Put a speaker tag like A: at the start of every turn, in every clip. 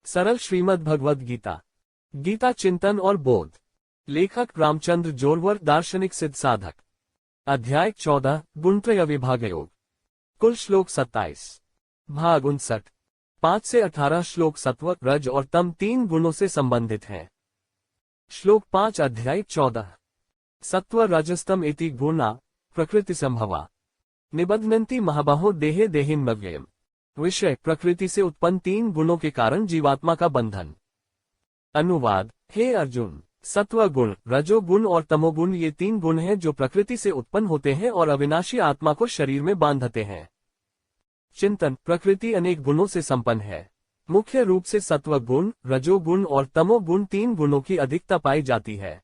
A: सरल श्रीमद् भगवद गीता। गीता चिंतन और बोध। लेखक रामचंद्र जोरवर, दार्शनिक सिद्ध साधक। अध्याय 14, गुणत्रय विभाग योग। कुल श्लोक 27। भाग 59। 5 से 18 श्लोक सत्व, रज और तम 3 गुणों से संबंधित हैं। श्लोक 5 अध्याय 14। सत्व रजस्तम इति गुणा प्रकृति संभवा निबध्नन्ति महाबाहो देहे देहिन्मव्ययम्। विषय, प्रकृति से उत्पन्न 3 गुणों के कारण जीवात्मा का बंधन। अनुवाद। हे अर्जुन, सत्व गुण, रजोगुण और तमोगुण ये 3 गुण हैं जो प्रकृति से उत्पन्न होते हैं और अविनाशी आत्मा को शरीर में बांधते हैं। चिंतन। प्रकृति अनेक गुणों से संपन्न है। मुख्य रूप से सत्व गुण, रजोगुण और तमोगुण 3 गुणों की अधिकता पाई जाती है।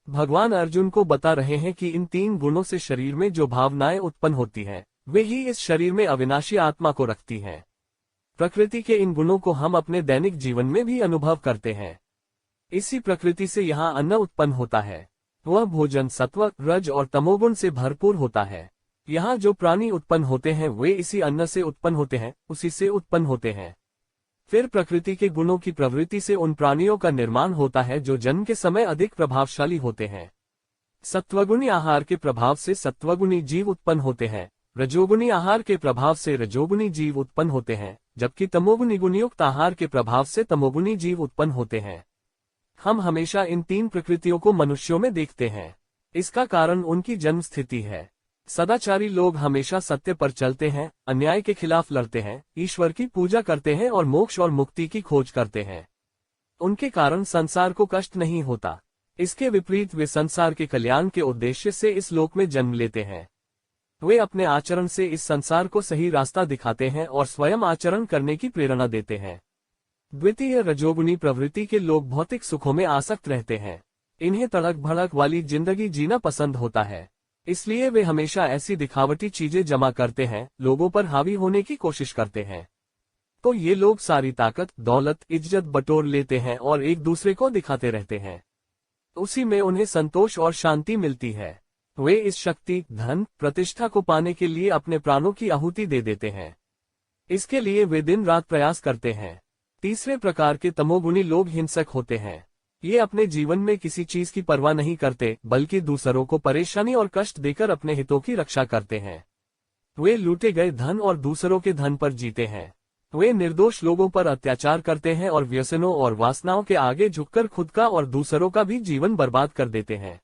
A: भगवान अर्जुन को बता रहे हैं कि इन 3 गुणों से शरीर में जो भावनाएं उत्पन्न होती हैं, वे ही इस शरीर में अविनाशी आत्मा को रखती हैं। प्रकृति के इन गुणों को हम अपने दैनिक जीवन में भी अनुभव करते हैं। इसी प्रकृति से यहाँ अन्न उत्पन्न होता है। वह भोजन सत्व, रज और तमोगुण से भरपूर होता है। यहाँ जो प्राणी उत्पन्न होते हैं वे इसी अन्न से उत्पन्न होते हैं, उसी से उत्पन्न होते हैं। फिर प्रकृति के गुणों की प्रवृत्ति से उन प्राणियों का निर्माण होता है जो जन्म के समय अधिक प्रभावशाली होते हैं। सत्वगुणी आहार के प्रभाव से सत्वगुणी जीव उत्पन्न होते हैं। रजोगुणी आहार के प्रभाव से रजोगुणी जीव उत्पन्न होते हैं, जबकि तमोगुणी गुणयुक्त आहार के प्रभाव से तमोगुणी जीव उत्पन्न होते हैं। हम हमेशा इन 3 प्रकृतियों को मनुष्यों में देखते हैं। इसका कारण उनकी जन्म स्थिति है। सदाचारी लोग हमेशा सत्य पर चलते हैं, अन्याय के खिलाफ लड़ते हैं, ईश्वर की पूजा करते हैं और मोक्ष और मुक्ति की खोज करते हैं। उनके कारण संसार को कष्ट नहीं होता। इसके विपरीत वे संसार के कल्याण के उद्देश्य से इस लोक में जन्म लेते हैं। वे अपने आचरण से इस संसार को सही रास्ता दिखाते हैं और स्वयं आचरण करने की प्रेरणा देते हैं। द्वितीय रजोगुणी प्रवृत्ति के लोग भौतिक सुखों में आसक्त रहते हैं। इन्हें तड़क भड़क वाली जिंदगी जीना पसंद होता है, इसलिए वे हमेशा ऐसी दिखावटी चीजें जमा करते हैं, लोगों पर हावी होने की कोशिश करते हैं। तो ये लोग सारी ताकत, दौलत, इज्जत बटोर लेते हैं और एक दूसरे को दिखाते रहते हैं। उसी में उन्हें संतोष और शांति मिलती है। वे इस शक्ति, धन, प्रतिष्ठा को पाने के लिए अपने प्राणों की आहुति दे देते हैं। इसके लिए वे दिन रात प्रयास करते हैं। तीसरे प्रकार के तमोगुणी लोग हिंसक होते हैं। ये अपने जीवन में किसी चीज की परवाह नहीं करते, बल्कि दूसरों को परेशानी और कष्ट देकर अपने हितों की रक्षा करते हैं। वे लूटे गए धन और दूसरों के धन पर जीते हैं। वे निर्दोष लोगों पर अत्याचार करते हैं और व्यसनों और वासनाओं के आगे झुककर खुद का और दूसरों का भी जीवन बर्बाद कर देते हैं।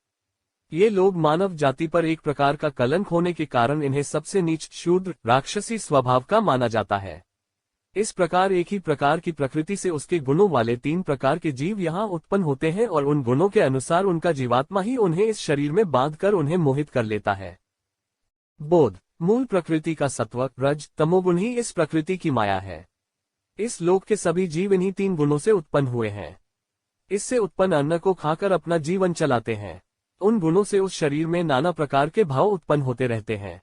A: ये लोग मानव जाति पर एक प्रकार का कलंक होने के कारण इन्हें सबसे नीच, शूद्र, राक्षसी स्वभाव का माना जाता है। इस प्रकार एक ही प्रकार की प्रकृति से उसके गुणों वाले 3 प्रकार के जीव यहाँ उत्पन्न होते हैं और उन गुणों के अनुसार उनका जीवात्मा ही उन्हें इस शरीर में बांधकर उन्हें मोहित कर लेता है। बोध। मूल प्रकृति का सत्व, रज, तमोगुण ही इस प्रकृति की माया है। इस लोक के सभी जीव इन्हीं 3 गुणों से उत्पन्न हुए हैं। इससे उत्पन्न अन्न को खाकर अपना जीवन चलाते हैं। उन गुणों से उस शरीर में नाना प्रकार के भाव उत्पन्न होते रहते हैं।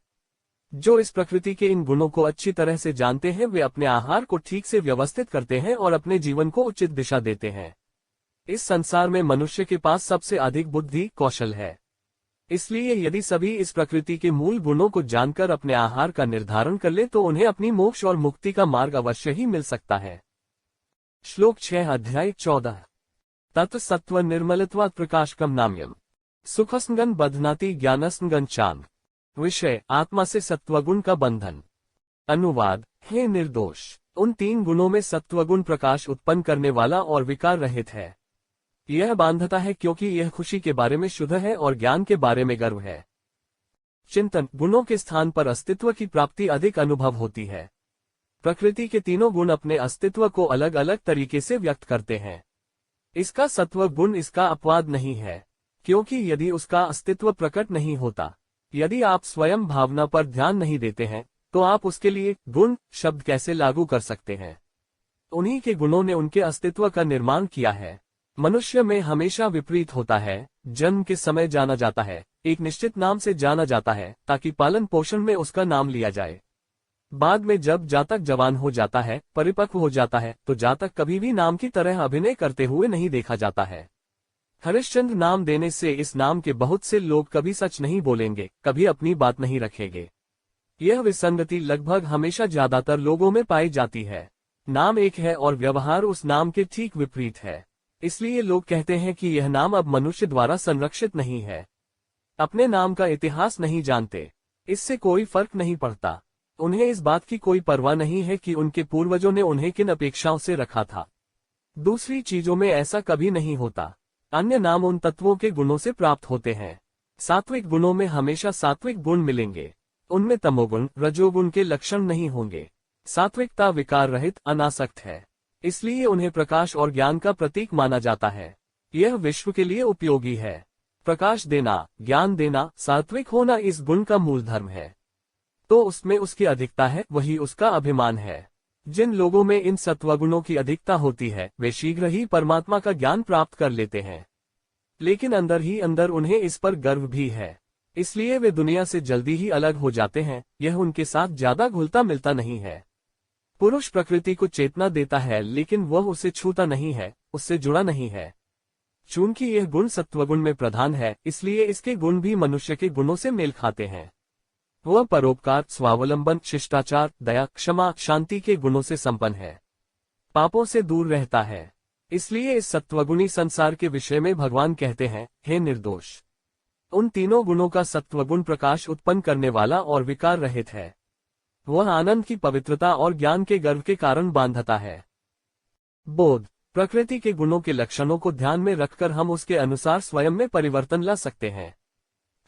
A: जो इस प्रकृति के इन गुणों को अच्छी तरह से जानते हैं वे अपने आहार को ठीक से व्यवस्थित करते हैं और अपने जीवन को उचित दिशा देते हैं। इस संसार में मनुष्य के पास सबसे अधिक बुद्धि, कौशल है। इसलिए यदि सभी इस प्रकृति के मूल गुणों को जानकर अपने आहार का निर्धारण कर ले तो उन्हें अपनी मोक्ष और मुक्ति का मार्ग अवश्य ही मिल सकता है। श्लोक 6 अध्याय 14। तत् सत्व निर्मलत्वात् प्रकाशकम नाम्यम सुखस्ंगन बध्नाति ज्ञानस्ंगन चांग। विषय, आत्मा से सत्वगुण का बंधन। अनुवाद। हे निर्दोष, उन 3 गुणों में सत्वगुण प्रकाश उत्पन्न करने वाला और विकार रहित है। यह बांधता है क्योंकि यह खुशी के बारे में शुद्ध है और ज्ञान के बारे में गर्व है। चिंतन। गुणों के स्थान पर अस्तित्व की प्राप्ति अधिक अनुभव होती है। प्रकृति के तीनों गुण अपने अस्तित्व को अलग अलग तरीके से व्यक्त करते हैं। इसका सत्व गुण इसका अपवाद नहीं है, क्योंकि यदि उसका अस्तित्व प्रकट नहीं होता, यदि आप स्वयं भावना पर ध्यान नहीं देते हैं, तो आप उसके लिए गुण शब्द कैसे लागू कर सकते हैं। उन्हीं के गुणों ने उनके अस्तित्व का निर्माण किया है। मनुष्य में हमेशा विपरीत होता है। जन्म के समय जाना जाता है, एक निश्चित नाम से जाना जाता है ताकि पालन पोषण में उसका नाम लिया जाए। बाद में जब जातक जवान हो जाता है, परिपक्व हो जाता है, तो जातक कभी भी नाम की तरह अभिनय करते हुए नहीं देखा जाता है। हरिश्चंद्र नाम देने से इस नाम के बहुत से लोग कभी सच नहीं बोलेंगे, कभी अपनी बात नहीं रखेंगे। यह विसंगति लगभग हमेशा ज्यादातर लोगों में पाई जाती है। नाम एक है और व्यवहार उस नाम के ठीक विपरीत है। इसलिए लोग कहते हैं कि यह नाम अब मनुष्य द्वारा संरक्षित नहीं है। अपने नाम का इतिहास नहीं जानते, इससे कोई फर्क नहीं पड़ता। उन्हें इस बात की कोई परवाह नहीं है कि उनके पूर्वजों ने उन्हें किन अपेक्षाओं से रखा था। दूसरी चीजों में ऐसा कभी नहीं होता। अन्य नाम उन तत्वों के गुणों से प्राप्त होते हैं। सात्विक गुणों में हमेशा सात्विक गुण मिलेंगे। उनमें तमोगुण, रजोगुण के लक्षण नहीं होंगे। सात्विकता विकार रहित, अनासक्त है, इसलिए उन्हें प्रकाश और ज्ञान का प्रतीक माना जाता है। यह विश्व के लिए उपयोगी है। प्रकाश देना, ज्ञान देना, सात्विक होना इस गुण का मूल धर्म है। तो उसमें उसकी अधिकता है, वही उसका अभिमान है। जिन लोगों में इन सत्वगुणों की अधिकता होती है वे शीघ्र ही परमात्मा का ज्ञान प्राप्त कर लेते हैं। लेकिन अंदर ही अंदर उन्हें इस पर गर्व भी है, इसलिए वे दुनिया से जल्दी ही अलग हो जाते हैं। यह उनके साथ ज्यादा घुलता मिलता नहीं है। पुरुष प्रकृति को चेतना देता है लेकिन वह उसे छूता नहीं है, उससे जुड़ा नहीं है। चूंकि यह गुण सत्वगुण में प्रधान है, इसलिए इसके गुण भी मनुष्य के गुणों से मेल खाते हैं। वह परोपकार, स्वावलंबन, शिष्टाचार, दया, क्षमा, शांति के गुणों से संपन्न है। पापों से दूर रहता है। इसलिए इस सत्वगुणी संसार के विषय में भगवान कहते हैं, हे निर्दोष। उन तीनों गुणों का सत्वगुण प्रकाश उत्पन्न करने वाला और विकार रहित है। वह आनंद की पवित्रता और ज्ञान के गर्व के कारण बांधता है। बोध, प्रकृति के गुणों के लक्षणों को ध्यान में रखकर हम उसके अनुसार स्वयं में परिवर्तन ला सकते हैं।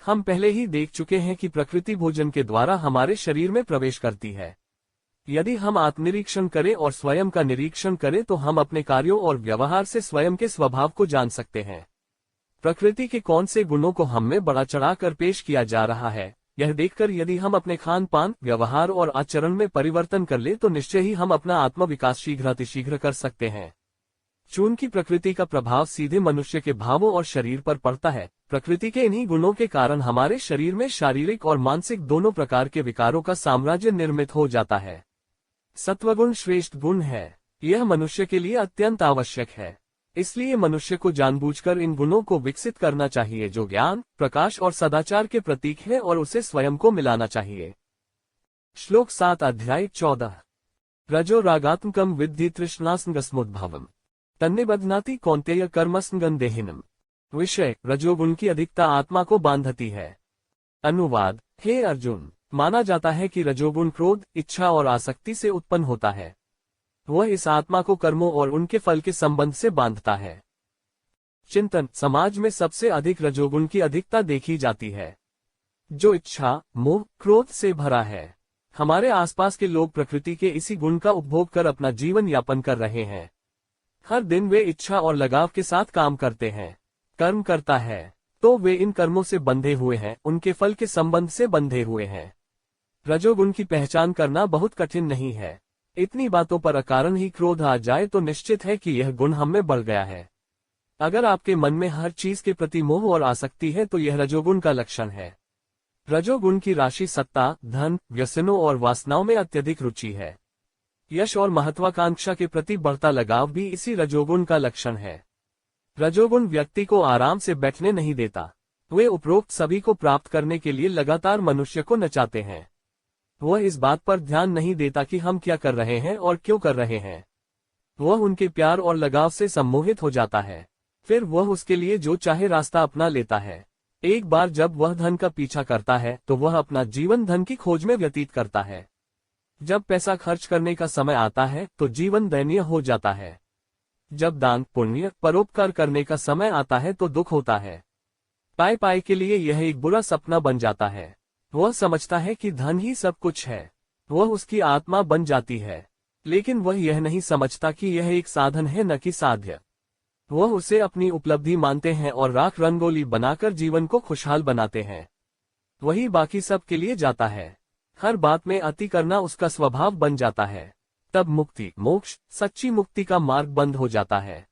A: हम पहले ही देख चुके हैं कि प्रकृति भोजन के द्वारा हमारे शरीर में प्रवेश करती है। यदि हम आत्मनिरीक्षण करें और स्वयं का निरीक्षण करें तो हम अपने कार्यों और व्यवहार से स्वयं के स्वभाव को जान सकते हैं। प्रकृति के कौन से गुणों को हम में बढ़ा चढ़ाकर पेश किया जा रहा है, यह देखकर यदि हम अपने खान पान, व्यवहार और आचरण में परिवर्तन कर ले तो निश्चय ही हम अपना आत्म विकास शीघ्रातिशीघ्र कर सकते हैं। चूंकि प्रकृति का प्रभाव सीधे मनुष्य के भावों और शरीर पर पड़ता है, प्रकृति के इन्हीं गुणों के कारण हमारे शरीर में शारीरिक और मानसिक दोनों प्रकार के विकारों का साम्राज्य निर्मित हो जाता है। सत्वगुण श्रेष्ठ गुण है, यह मनुष्य के लिए अत्यंत आवश्यक है। इसलिए मनुष्य को जानबूझकर इन गुणों को विकसित करना चाहिए जो ज्ञान, प्रकाश और सदाचार के प्रतीक है, और उसे स्वयं को मिलाना चाहिए। श्लोक 7 अध्याय 14। रजो रागात्मकम विद्धि तृष्णासंगस्मोद्भवम् तन्निबध्नाति कौन्तेय कर्मसंगं देहिनम्। विषय, रजोगुण की अधिकता आत्मा को बांधती है। अनुवाद, हे अर्जुन, माना जाता है कि रजोगुण क्रोध, इच्छा और आसक्ति से उत्पन्न होता है। वह इस आत्मा को कर्मों और उनके फल के संबंध से बांधता है। चिंतन, समाज में सबसे अधिक रजोगुण की अधिकता देखी जाती है, जो इच्छा, मोह, क्रोध से भरा है। हमारे आसपास के लोग प्रकृति के इसी गुण का उपभोग कर अपना जीवन यापन कर रहे हैं। हर दिन वे इच्छा और लगाव के साथ काम करते हैं। कर्म करता है तो वे इन कर्मों से बंधे हुए हैं, उनके फल के संबंध से बंधे हुए हैं। रजोगुण की पहचान करना बहुत कठिन नहीं है। इतनी बातों पर अकारण ही क्रोध आ जाए तो निश्चित है कि यह गुण हम में बढ़ गया है। अगर आपके मन में हर चीज के प्रति मोह और आसक्ति है तो यह रजोगुण का लक्षण है। रजोगुण की राशि सत्ता, धन, व्यसनों और वासनाओं में अत्यधिक रुचि है। यश और महत्वाकांक्षा के प्रति बढ़ता लगाव भी इसी रजोगुण का लक्षण है। रजोगुण व्यक्ति को आराम से बैठने नहीं देता। वे उपरोक्त सभी को प्राप्त करने के लिए लगातार मनुष्य को नचाते हैं। वह इस बात पर ध्यान नहीं देता कि हम क्या कर रहे हैं और क्यों कर रहे हैं। वह उनके प्यार और लगाव से सम्मोहित हो जाता है। फिर वह उसके लिए जो चाहे रास्ता अपना लेता है। एक बार जब वह धन का पीछा करता है तो वह अपना जीवन धन की खोज में व्यतीत करता है। जब पैसा खर्च करने का समय आता है तो जीवन दयनीय हो जाता है। जब दान, पुण्य, परोपकार करने का समय आता है तो दुख होता है। पाए के लिए यह एक बुरा सपना बन जाता है। वह समझता है कि धन ही सब कुछ है। वह उसकी आत्मा बन जाती है, लेकिन वह यह नहीं समझता कि यह एक साधन है न कि साध्य। वह उसे अपनी उपलब्धि मानते हैं और राख रंगोली बनाकर जीवन को खुशहाल बनाते हैं। वही बाकी सब के लिए जाता है। हर बात में अति करना उसका स्वभाव बन जाता है। तब मुक्ति, मोक्ष, सच्ची मुक्ति का मार्ग बंद हो जाता है,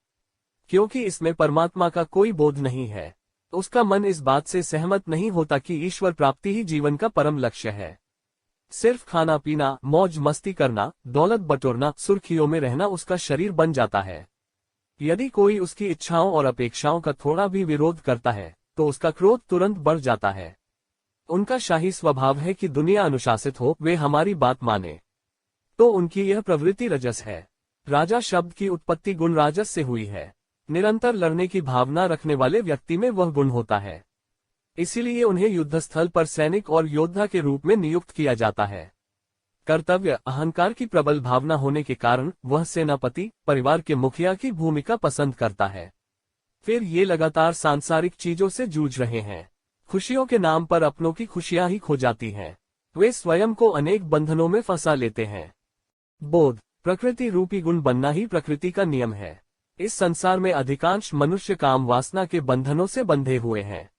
A: क्योंकि इसमें परमात्मा का कोई बोध नहीं है। उसका मन इस बात से सहमत नहीं होता कि ईश्वर प्राप्ति ही जीवन का परम लक्ष्य है। सिर्फ खाना पीना, मौज मस्ती करना, दौलत बटोरना, सुर्खियों में रहना उसका शरीर बन जाता है। यदि कोई उसकी इच्छाओं और अपेक्षाओं का थोड़ा भी विरोध करता है तो उसका क्रोध तुरंत बढ़ जाता है। उनका शाही स्वभाव है कि दुनिया अनुशासित हो, वे हमारी बात माने। तो उनकी यह प्रवृत्ति रजस है। राजा शब्द की उत्पत्ति गुण राजस से हुई है। निरंतर लड़ने की भावना रखने वाले व्यक्ति में वह गुण होता है। इसीलिए उन्हें युद्धस्थल पर सैनिक और योद्धा के रूप में नियुक्त किया जाता है। कर्तव्य अहंकार की प्रबल भावना होने के कारण वह सेनापति, परिवार के मुखिया की भूमिका पसंद करता है। फिर ये लगातार सांसारिक चीजों से जूझ रहे हैं। खुशियों के नाम पर अपनों की खुशियां ही खो जाती हैं। वे स्वयं को अनेक बंधनों में फंसा लेते हैं। बोध प्रकृति रूपी गुण बनना ही प्रकृति का नियम है। इस संसार में अधिकांश मनुष्य काम वासना के बंधनों से बंधे हुए हैं,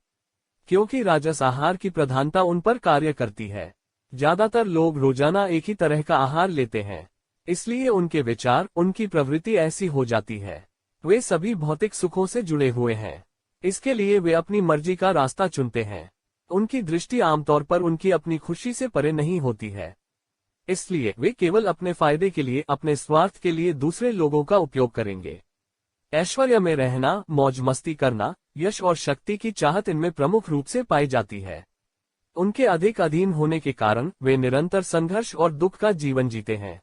A: क्योंकि राजस आहार की प्रधानता उन पर कार्य करती है। ज्यादातर लोग रोजाना एक ही तरह का आहार लेते हैं, इसलिए उनके विचार, उनकी प्रवृत्ति ऐसी हो जाती है। वे सभी भौतिक सुखों से जुड़े हुए हैं, इसके लिए वे अपनी मर्जी का रास्ता चुनते हैं। उनकी दृष्टि आमतौर पर उनकी अपनी खुशी से परे नहीं होती है, इसलिए वे केवल अपने फायदे के लिए, अपने स्वार्थ के लिए दूसरे लोगों का उपयोग करेंगे। ऐश्वर्य में रहना, मौज मस्ती करना, यश और शक्ति की चाहत इनमें प्रमुख रूप से पाई जाती है। उनके अधिक अधीन होने के कारण वे निरंतर संघर्ष और दुख का जीवन जीते हैं,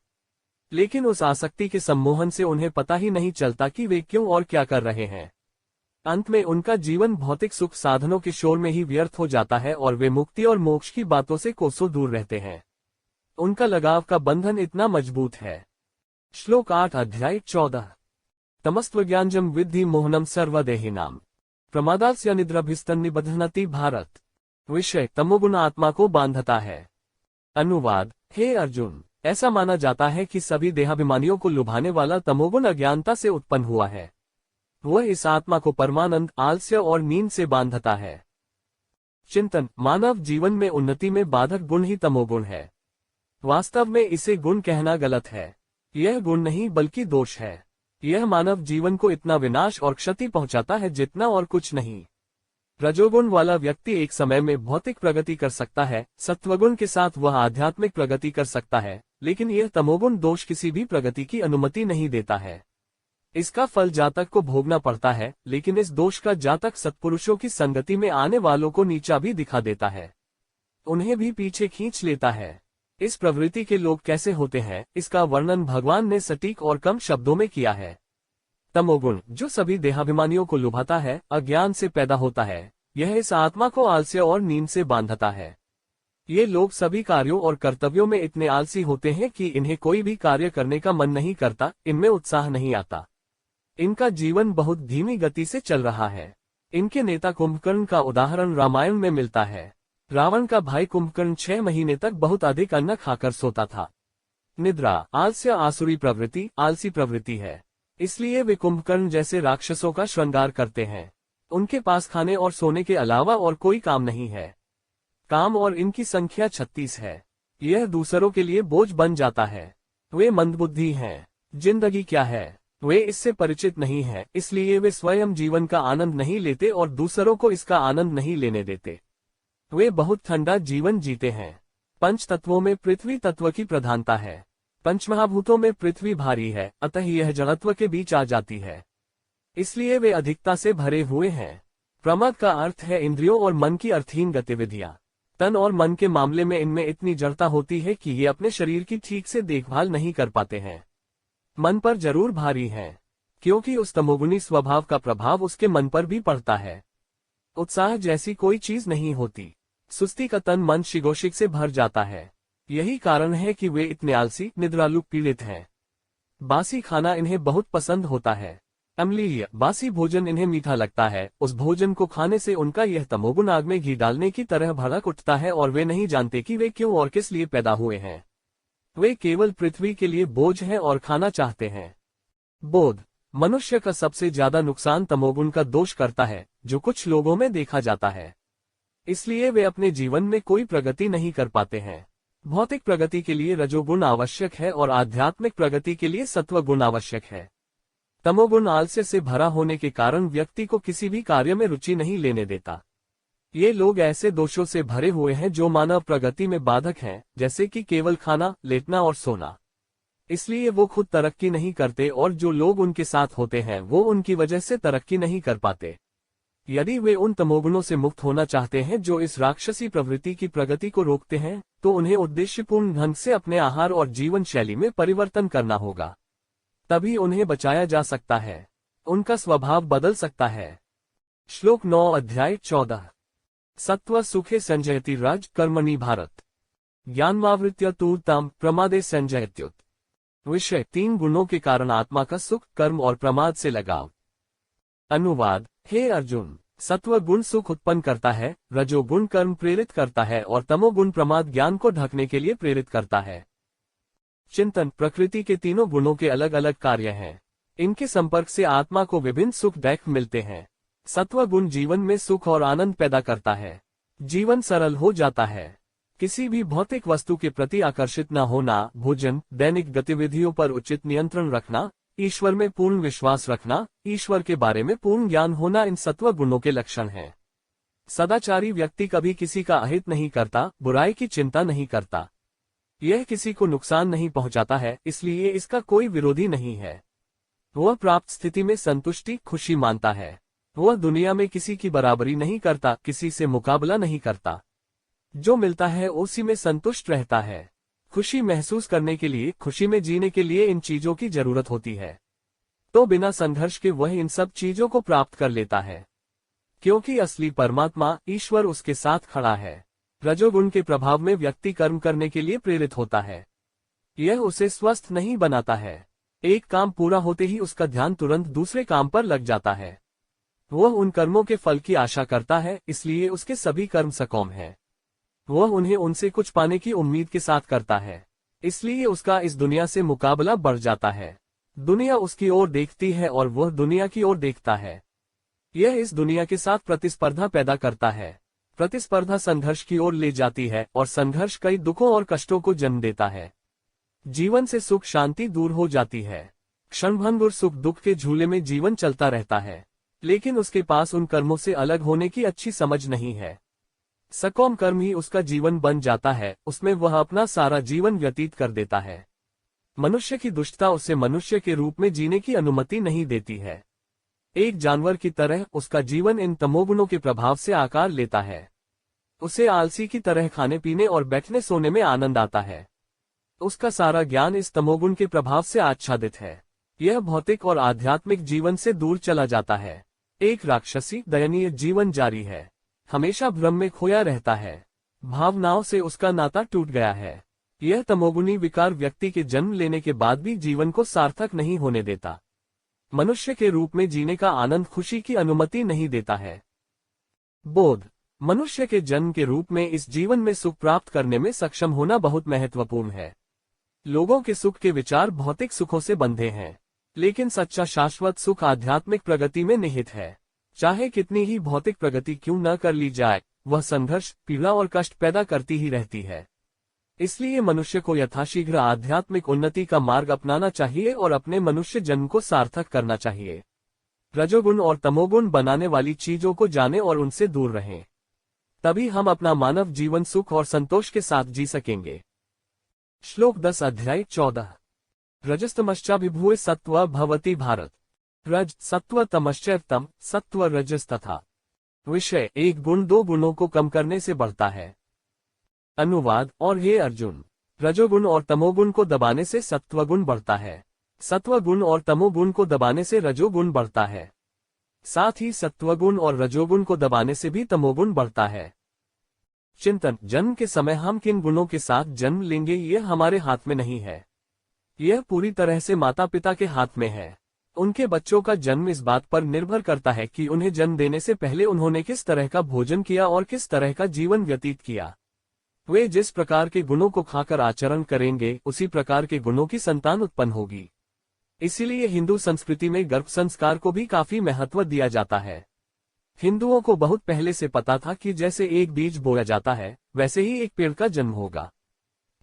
A: लेकिन उस आसक्ति के सम्मोहन से उन्हें पता ही नहीं चलता कि वे क्यों और क्या कर रहे हैं। अंत में उनका जीवन भौतिक सुख साधनों के शोर में ही व्यर्थ हो जाता है और वे मुक्ति और मोक्ष की बातों से कोसों दूर रहते हैं। उनका लगाव का बंधन इतना मजबूत है। श्लोक 8 अध्याय 14 तमस्त्वज्ञानजम विद्धि मोहनम सर्वदेहिनाम प्रमादास्य निद्राभिस्तन्निबध्नति भारत। विषय तमोगुण आत्मा को बांधता है। अनुवाद हे अर्जुन, ऐसा माना जाता है कि सभी देहाभिमानियों को लुभाने वाला तमोगुण अज्ञानता से उत्पन्न हुआ है। वह इस आत्मा को परमानंद, आलस्य और नींद से बांधता है। चिंतन मानव जीवन में उन्नति में बाधक गुण ही तमोगुण है। वास्तव में इसे गुण कहना गलत है। यह गुण नहीं बल्कि दोष है। यह मानव जीवन को इतना विनाश और क्षति पहुंचाता है जितना और कुछ नहीं। रजोगुण वाला व्यक्ति एक समय में भौतिक प्रगति कर सकता है, सत्वगुण के साथ वह आध्यात्मिक प्रगति कर सकता है, लेकिन यह तमोगुण दोष किसी भी प्रगति की अनुमति नहीं देता है। इसका फल जातक को भोगना पड़ता है, लेकिन इस दोष का जातक सत्पुरुषों की संगति में आने वालों को नीचा भी दिखा देता है, उन्हें भी पीछे खींच लेता है। इस प्रवृत्ति के लोग कैसे होते हैं, इसका वर्णन भगवान ने सटीक और कम शब्दों में किया है। तमोगुण जो सभी देहाभिमानियों को लुभाता है, अज्ञान से पैदा होता है। यह इस आत्मा को आलस्य और नींद से बांधता है। ये लोग सभी कार्यों और कर्तव्यों में इतने आलसी होते हैं कि इन्हें कोई भी कार्य करने का मन नहीं करता, इनमें उत्साह नहीं आता। इनका जीवन बहुत धीमी गति से चल रहा है। इनके नेता कुंभकर्ण का उदाहरण रामायण में मिलता है। रावण का भाई कुंभकर्ण 6 महीने तक बहुत अधिक अन्न खाकर सोता था। निद्रा, आलस्य आसुरी प्रवृत्ति, आलसी प्रवृत्ति है। इसलिए वे कुंभकर्ण जैसे राक्षसों का श्रृंगार करते हैं। उनके पास खाने और सोने के अलावा और कोई काम नहीं है। काम और इनकी संख्या 36 है। यह दूसरों के लिए बोझ बन जाता है। वे मंदबुद्धि हैं। जिंदगी क्या है, वे इससे परिचित नहीं है, इसलिए वे स्वयं जीवन का आनंद नहीं लेते और दूसरों को इसका आनंद नहीं लेने देते। वे बहुत ठंडा जीवन जीते हैं। पंच तत्वों में पृथ्वी तत्व की प्रधानता है। पंचमहाभूतों में पृथ्वी भारी है, अतः यह जड़त्व के बीच आ जाती है। इसलिए वे अधिकता से भरे हुए हैं। प्रमाद का अर्थ है इंद्रियों और मन की अर्थहीन गतिविधियां। तन और मन के मामले में इनमें इतनी जड़ता होती है कि ये अपने शरीर की ठीक से देखभाल नहीं कर पाते हैं। मन पर जरूर भारी है, क्योंकि उस तमोगुणी स्वभाव का प्रभाव उसके मन पर भी पड़ता है। उत्साह जैसी कोई चीज नहीं होती। सुस्ती का तन मन शिगोशिक से भर जाता है। यही कारण है कि वे इतने आलसी, निद्रालु, पीड़ित हैं। बासी खाना इन्हें बहुत पसंद होता है। अम्लीय, बासी भोजन इन्हें मीठा लगता है। उस भोजन को खाने से उनका यह तमोगुण आग में घी डालने की तरह भड़क उठता है और वे नहीं जानते कि वे क्यों और किस लिए पैदा हुए हैं। वे केवल पृथ्वी के लिए बोझ हैं और खाना चाहते हैं। बोध मनुष्य का सबसे ज्यादा नुकसान तमोगुण का दोष करता है, जो कुछ लोगों में देखा जाता है। इसलिए वे अपने जीवन में कोई प्रगति नहीं कर पाते हैं। भौतिक प्रगति के लिए रजोगुण आवश्यक है और आध्यात्मिक प्रगति के लिए सत्वगुण आवश्यक है। तमोगुण आलस्य से भरा होने के कारण व्यक्ति को किसी भी कार्य में रुचि नहीं लेने देता। ये लोग ऐसे दोषों से भरे हुए हैं जो मानव प्रगति में बाधक हैं, जैसे कि केवल खाना, लेटना और सोना। इसलिए वो खुद तरक्की नहीं करते और जो लोग उनके साथ होते हैं वो उनकी वजह से तरक्की नहीं कर पाते। यदि वे उन तमोगुणों से मुक्त होना चाहते हैं जो इस राक्षसी प्रवृत्ति की प्रगति को रोकते हैं, तो उन्हें उद्देश्यपूर्ण ढंग से अपने आहार और जीवन शैली में परिवर्तन करना होगा। तभी उन्हें बचाया जा सकता है, उनका स्वभाव बदल सकता है। श्लोक 9 अध्याय 14 सत्व सुखे संजयति राज कर्मणि भारत ज्ञानमावृत्य तूर्ताम प्रमादे संजयत्युत। विषय 3 गुणों के कारण आत्मा का सुख, कर्म और प्रमाद से लगाव। अनुवाद। हे अर्जुन, सत्व गुण सुख उत्पन्न करता है, रजोगुण कर्म प्रेरित करता है और तमोगुण प्रमाद ज्ञान को ढकने के लिए प्रेरित करता है। चिंतन। प्रकृति के तीनों गुणों के अलग अलग कार्य हैं। इनके संपर्क से आत्मा को विभिन्न सुखदायक मिलते हैं। सत्व गुण जीवन में सुख और आनंद पैदा करता है। जीवन सरल हो जाता है। किसी भी भौतिक वस्तु के प्रति आकर्षित न होना, भोजन, दैनिक गतिविधियों पर उचित नियंत्रण रखना, ईश्वर में पूर्ण विश्वास रखना, ईश्वर के बारे में पूर्ण ज्ञान होना इन सत्व गुणों के लक्षण हैं। सदाचारी व्यक्ति कभी किसी का अहित नहीं करता, बुराई की चिंता नहीं करता। यह किसी को नुकसान नहीं पहुंचाता है, इसलिए इसका कोई विरोधी नहीं है। वह प्राप्त स्थिति में संतुष्टि, खुशी मानता है। वह दुनिया में किसी की बराबरी नहीं करता, किसी से मुकाबला नहीं करता। जो मिलता है उसी में संतुष्ट रहता है। खुशी महसूस करने के लिए, खुशी में जीने के लिए इन चीजों की जरूरत होती है, तो बिना संघर्ष के वह इन सब चीजों को प्राप्त कर लेता है, क्योंकि असली परमात्मा ईश्वर उसके साथ खड़ा है। रजोगुण के प्रभाव में व्यक्ति कर्म करने के लिए प्रेरित होता है। यह उसे स्वस्थ नहीं बनाता है। एक काम पूरा होते ही उसका ध्यान तुरंत दूसरे काम पर लग जाता है। वह उन कर्मों के फल की आशा करता है, इसलिए उसके सभी कर्म सकौम हैं। वह उन्हें उनसे कुछ पाने की उम्मीद के साथ करता है, इसलिए उसका इस दुनिया से मुकाबला बढ़ जाता है। दुनिया उसकी ओर देखती है और वह दुनिया की ओर देखता है। यह इस दुनिया के साथ प्रतिस्पर्धा पैदा करता है। प्रतिस्पर्धा संघर्ष की ओर ले जाती है और संघर्ष कई दुखों और कष्टों को जन्म देता है। जीवन से सुख शांति दूर हो जाती है। क्षणभंगुर सुख दुख के झूले में जीवन चलता रहता है, लेकिन उसके पास उन कर्मों से अलग होने की अच्छी समझ नहीं है। सकौम कर्म ही उसका जीवन बन जाता है, उसमें वह अपना सारा जीवन व्यतीत कर देता है। मनुष्य की दुष्टता उसे मनुष्य के रूप में जीने की अनुमति नहीं देती है। एक जानवर की तरह उसका जीवन इन तमोगुणों के प्रभाव से आकार लेता है। उसे आलसी की तरह खाने पीने और बैठने सोने में आनंद आता है। उसका सारा ज्ञान इस तमोगुण के प्रभाव से आच्छादित है। यह भौतिक और आध्यात्मिक जीवन से दूर चला जाता है। एक राक्षसी दयनीय जीवन जारी है। हमेशा भ्रम में खोया रहता है। भावनाओं से उसका नाता टूट गया है। यह तमोगुणी विकार व्यक्ति के जन्म लेने के बाद भी जीवन को सार्थक नहीं होने देता। मनुष्य के रूप में जीने का आनंद, खुशी की अनुमति नहीं देता है। बोध। मनुष्य के जन्म के रूप में इस जीवन में सुख प्राप्त करने में सक्षम होना बहुत महत्वपूर्ण है। लोगों के सुख के विचार भौतिक सुखों से बंधे हैं, लेकिन सच्चा शाश्वत सुख आध्यात्मिक प्रगति में निहित है। चाहे कितनी ही भौतिक प्रगति क्यों न कर ली जाए, वह संघर्ष, पीड़ा और कष्ट पैदा करती ही रहती है। इसलिए मनुष्य को यथाशीघ्र आध्यात्मिक उन्नति का मार्ग अपनाना चाहिए और अपने मनुष्य जन्म को सार्थक करना चाहिए। रजोगुण और तमोगुण बनाने वाली चीजों को जाने और उनसे दूर रहें, तभी हम अपना मानव जीवन सुख और संतोष के साथ जी सकेंगे। श्लोक 10 अध्याय 14 रजस्तमश्चाभिभूय सत्व भवति भारत रज सत्व तमश्चैव सत्व रजस तथा। विषय 1 गुण 2 गुणों को कम करने से बढ़ता है। अनुवाद। और हे अर्जुन, रजोगुण और तमोगुण को दबाने से सत्वगुण बढ़ता है। सत्वगुण और तमोगुण को दबाने से रजोगुण बढ़ता है। साथ ही सत्वगुण और रजोगुण को दबाने से भी तमोगुण बढ़ता है। चिंतन। जन्म के समय हम किन गुणों के साथ जन्म लेंगे यह हमारे हाथ में नहीं है। यह पूरी तरह से माता पिता के हाथ में है। उनके बच्चों का जन्म इस बात पर निर्भर करता है कि उन्हें जन्म देने से पहले उन्होंने किस तरह का भोजन किया और किस तरह का जीवन व्यतीत किया। वे जिस प्रकार के गुणों को खाकर आचरण करेंगे, उसी प्रकार के गुणों की संतान उत्पन्न होगी। इसीलिए हिंदू संस्कृति में गर्भ संस्कार को भी काफी महत्व दिया जाता है। हिंदुओं को बहुत पहले से पता था कि जैसे एक बीज बोया जाता है, वैसे ही एक पेड़ का जन्म होगा।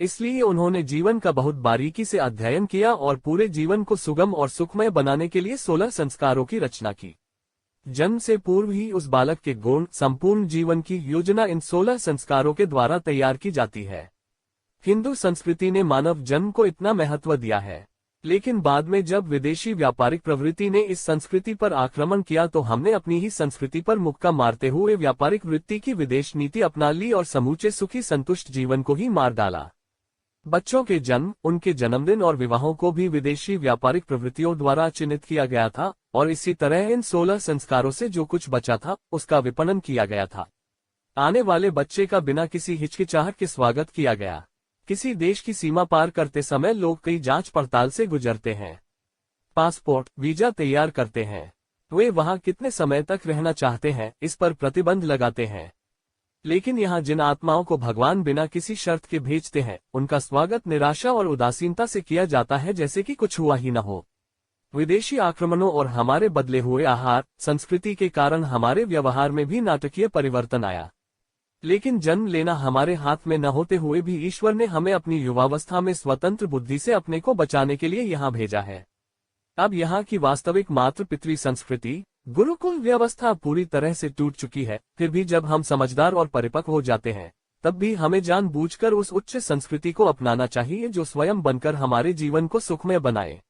A: इसलिए उन्होंने जीवन का बहुत बारीकी से अध्ययन किया और पूरे जीवन को सुगम और सुखमय बनाने के लिए 16 संस्कारों की रचना की। जन्म से पूर्व ही उस बालक के गुण, संपूर्ण जीवन की योजना इन 16 संस्कारों के द्वारा तैयार की जाती है। हिंदू संस्कृति ने मानव जन्म को इतना महत्व दिया है, लेकिन बाद में जब विदेशी व्यापारिक प्रवृत्ति ने इस संस्कृति पर आक्रमण किया तो हमने अपनी ही संस्कृति पर मुक्का मारते हुए व्यापारिक वृत्ति की विदेश नीति अपना ली और समूचे सुखी संतुष्ट जीवन को ही मार डाला। बच्चों के जन्म, उनके जन्मदिन और विवाहों को भी विदेशी व्यापारिक प्रवृत्तियों द्वारा चिन्हित किया गया था, और इसी तरह इन 16 संस्कारों से जो कुछ बचा था उसका विपणन किया गया था। आने वाले बच्चे का बिना किसी हिचकिचाहट के स्वागत किया गया। किसी देश की सीमा पार करते समय लोग कई जांच पड़ताल से गुजरते हैं, पासपोर्ट, वीजा तैयार करते हैं। वे वहां कितने समय तक रहना चाहते हैं इस पर प्रतिबंध लगाते हैं। लेकिन यहाँ जिन आत्माओं को भगवान बिना किसी शर्त के भेजते हैं, उनका स्वागत निराशा और उदासीनता से किया जाता है, जैसे कि कुछ हुआ ही न हो। विदेशी आक्रमणों और हमारे बदले हुए आहार संस्कृति के कारण हमारे व्यवहार में भी नाटकीय परिवर्तन आया। लेकिन जन्म लेना हमारे हाथ में न होते हुए भी ईश्वर ने हमें अपनी युवावस्था में स्वतंत्र बुद्धि से अपने को बचाने के लिए यहाँ भेजा है। अब यहाँ की वास्तविक मातृ पितृ संस्कृति, गुरुकुल व्यवस्था पूरी तरह से टूट चुकी है। फिर भी जब हम समझदार और परिपक्व हो जाते हैं, तब भी हमें जानबूझकर उस उच्च संस्कृति को अपनाना चाहिए जो स्वयं बनकर हमारे जीवन को सुखमय बनाए।